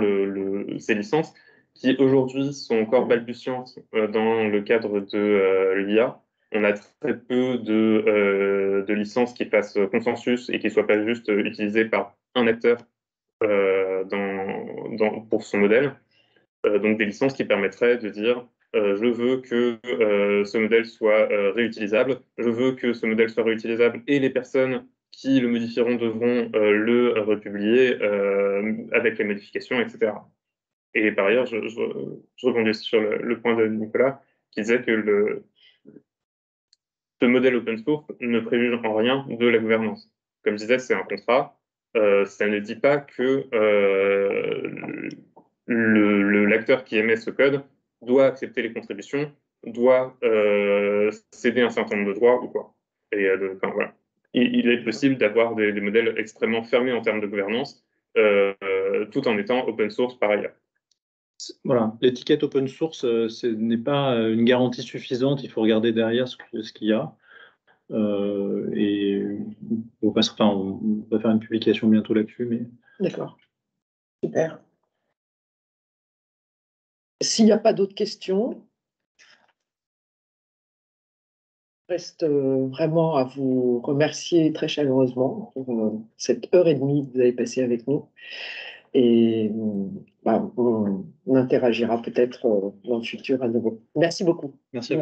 ces licences qui aujourd'hui sont encore balbutiantes dans le cadre de l'IA. On a très peu de licences qui fassent consensus et qui ne soient pas juste utilisées par un acteur pour son modèle. Donc des licences qui permettraient de dire je veux que ce modèle soit réutilisable, je veux que ce modèle soit réutilisable et les personnes qui le modifieront devront le republier avec les modifications, etc. Et par ailleurs, je rebondis sur le point de Nicolas, qui disait que ce modèle open source ne préjuge en rien de la gouvernance. Comme je disais, c'est un contrat. Ça ne dit pas que l'acteur qui émet ce code doit accepter les contributions, doit céder un certain nombre de droits ou quoi. Et enfin, voilà. Il est possible d'avoir des modèles extrêmement fermés en termes de gouvernance, tout en étant open source par ailleurs. Voilà, l'étiquette open source, ce n'est pas une garantie suffisante. Il faut regarder derrière ce qu'il y a. Et on va faire une publication bientôt là-dessus. Mais... D'accord. Super. S'il n'y a pas d'autres questions, il reste vraiment à vous remercier très chaleureusement pour cette heure et demie que vous avez passée avec nous. Et on interagira peut-être dans le futur à nouveau. Merci beaucoup. Merci.